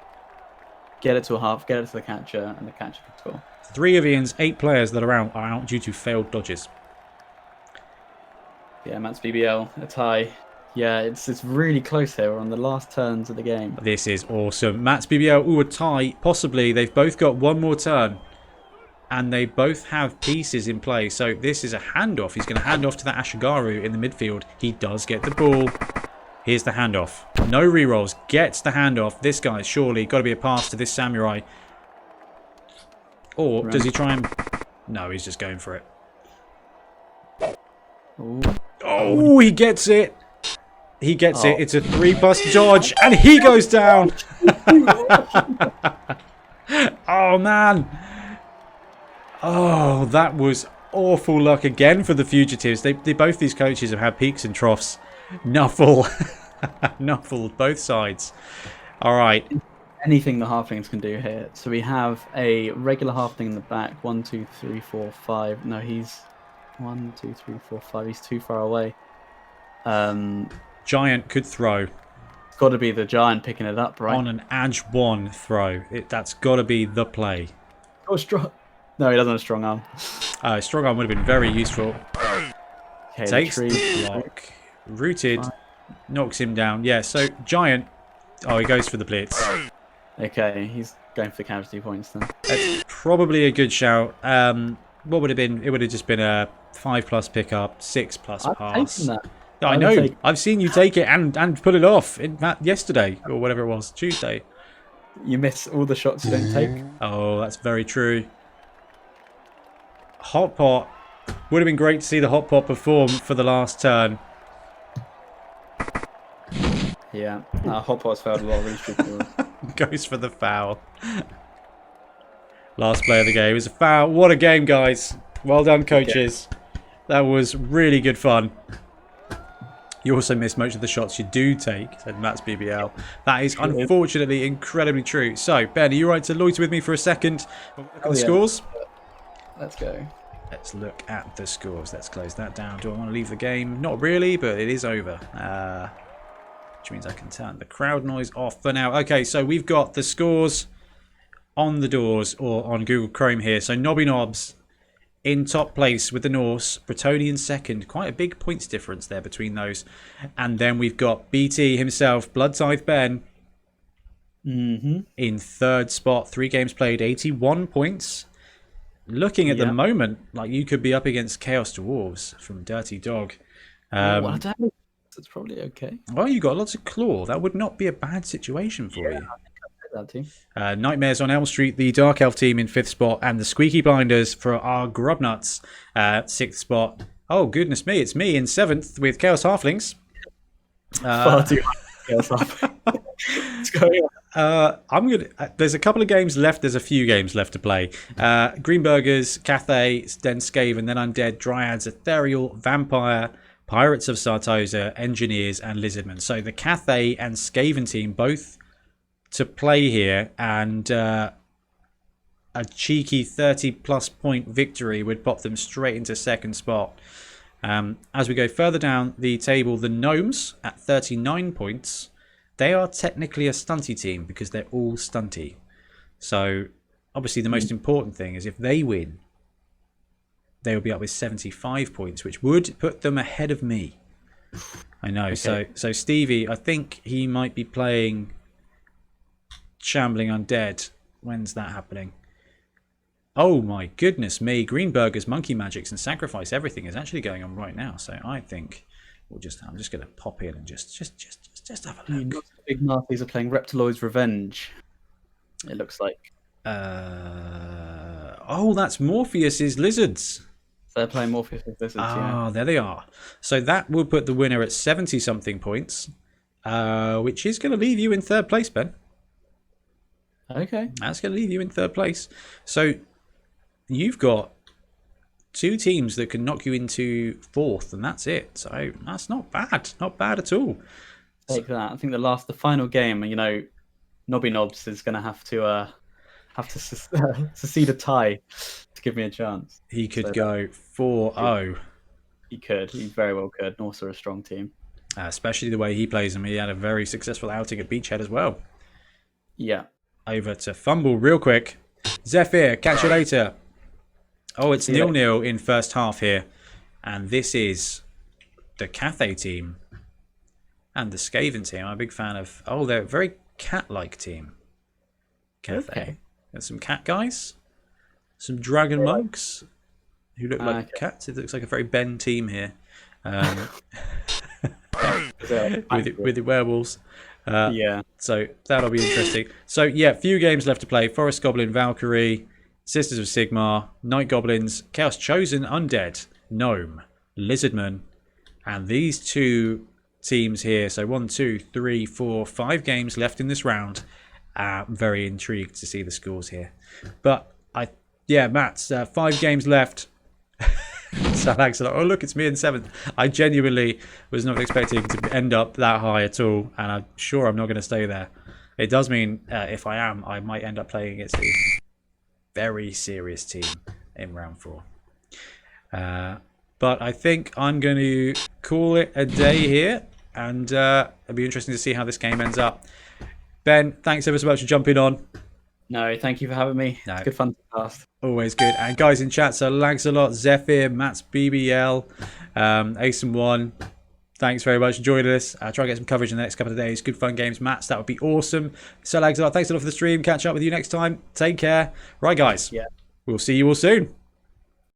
get it to a half, get it to the catcher, and the catcher can score. 3 of Ian's 8 players that are out due to failed dodges. Yeah, Matt's BBL, a tie. Yeah, it's really close here. We're on the last turns of the game. This is awesome. Matt's BBL, ooh, a tie. Possibly. They've both got one more turn. And they both have pieces in play. So this is a handoff. He's going to hand off to that Ashigaru in the midfield. He does get the ball. Here's the handoff. No rerolls. Gets the handoff. This guy's surely got to be a pass to this samurai. Or does he try and... No, he's just going for it. Ooh. Oh, he gets it. He gets it. It's a 3+ dodge. And he goes down. Oh, man. Oh, that was awful luck again for the fugitives. Both these coaches have had peaks and troughs. Nuffle. Nuffled both sides. All right. Anything the halflings can do here. So we have a regular halfling in the back. 1, 2, 3, 4, 5. No, he's 1, 2, 3, 4, 5. He's too far away. Giant could throw. It's got to be the giant picking it up, right? On an edge 1 throw. That's got to be the play. Oh, strong. No, he doesn't have a strong arm. Strong arm would have been very useful. Okay, Takes the block. Rooted. Knocks him down. Yeah, so Giant. Oh, he goes for the blitz. Okay, he's going for the casualty points then. That's probably a good shout. What would it have been? It would have just been a 5+ pickup, 6+ pass. That. I know. I've seen you take it and put it off. In fact, yesterday or whatever it was, Tuesday. You miss all the shots you don't take. Oh, that's very true. Hot pot. Would have been great to see the hot pot perform for the last turn. Yeah, hot pot's failed a lot of really stupid rules. Goes for the foul. Last play of the game. It was a foul. What a game, guys. Well done, coaches. That was really good fun. You also missed most of the shots you do take, said Matt's BBL. That is unfortunately incredibly true. So, Ben, are you right to loiter with me for a second? Look at the scores. Let's go. Let's look at the scores. Let's close that down. Do I want to leave the game? Not really, but it is over. Which means I can turn the crowd noise off for now. Okay, so we've got the scores on the doors or on Google Chrome here. So Nobby Knobs in top place with the Norse, Bretonian second. Quite a big points difference there between those. And then we've got BT himself, Blood Tithe Ben, in third spot. 3 games played, 81 points. Looking at the moment, like you could be up against Chaos Dwarves from Dirty Dog. It's probably okay. Well, you got lots of claw. That would not be a bad situation for you. That team. Nightmares on Elm Street, the Dark Elf team in 5th spot, and the Squeaky Blinders for our Grubnuts, 6th spot. Oh, goodness me, it's me in 7th with Chaos Halflings. Far too high. Chaos Halflings. What's going on? There's a couple of games left. There's a few games left to play. Greenburgers, Cathay, then Skaven, then Undead, Dryads, Ethereal, Vampire, Pirates of Sartosa, Engineers, and Lizardmen. So the Cathay and Skaven team both to play here, and a cheeky 30+ point victory would pop them straight into 2nd spot. As we go further down the table, the Gnomes at 39 points. They are technically a stunty team because they're all stunty. So obviously the most important thing is if they win, they will be up with 75 points, which would put them ahead of me. I know. Okay. So Stevie, I think he might be playing Shambling Undead. When's that happening? Oh my goodness me. Greenburgers, Monkey Magics, and Sacrifice Everything is actually going on right now. So I think I'm just going to pop in and just have a look. The big Nazis are playing Reptiloid's Revenge. It looks like. Oh, that's Morpheus's Lizards. They're playing Morpheus with Lizards. Ah, there they are. So that will put the winner at 70-something points, which is going to leave you in 3rd place, Ben. Okay. That's going to leave you in 3rd place. So you've got 2 teams that can knock you into 4th, and that's it. So that's not bad. Not bad at all. Take that. I think the final game, Nobby Knobs is going to have to secede a tie to give me a chance. He could go 4-0. He could. He very well could. And also a strong team. Especially the way he plays him. He had a very successful outing at Beachhead as well. Yeah. Over to Fumble real quick. Zephyr, catch you later. Oh, it's 0-0 in first half here. And this is the Cathay team. And the Skaven team. I'm a big fan of... Oh, they're a very cat-like team. Cathay. Okay. There's some cat guys. Some dragon monks. Who look like cats. It looks like a very Ben team here. With the werewolves. So that'll be interesting. So yeah, few games left to play. Forest Goblin, Valkyrie, Sisters of Sigmar, Night Goblins, Chaos Chosen, Undead, Gnome, Lizardman, and these two teams here. So 1, 2, 3, 4, 5 games left in this round. I'm very intrigued to see the scores here. But Matt's 5 games left. So thanks a lot. Oh look, it's me in 7th. I genuinely was not expecting to end up that high at all, and I'm sure I'm not going to stay there. It does mean if I am, I might end up playing against a very serious team in round 4. But I think I'm going to call it a day here, and it'll be interesting to see how this game ends up. Ben, thanks ever so much for jumping on. No, thank you for having me. No. It's good fun to cast. Always good. And guys in chat, so Lags a lot, Zephyr, Matt's BBL, Ace and One. Thanks very much for joining us. I'll try and get some coverage in the next couple of days. Good fun games, Matts. That would be awesome. So Lags a lot, thanks a lot for the stream. Catch up with you next time. Take care. Right, guys. Yeah. We'll see you all soon.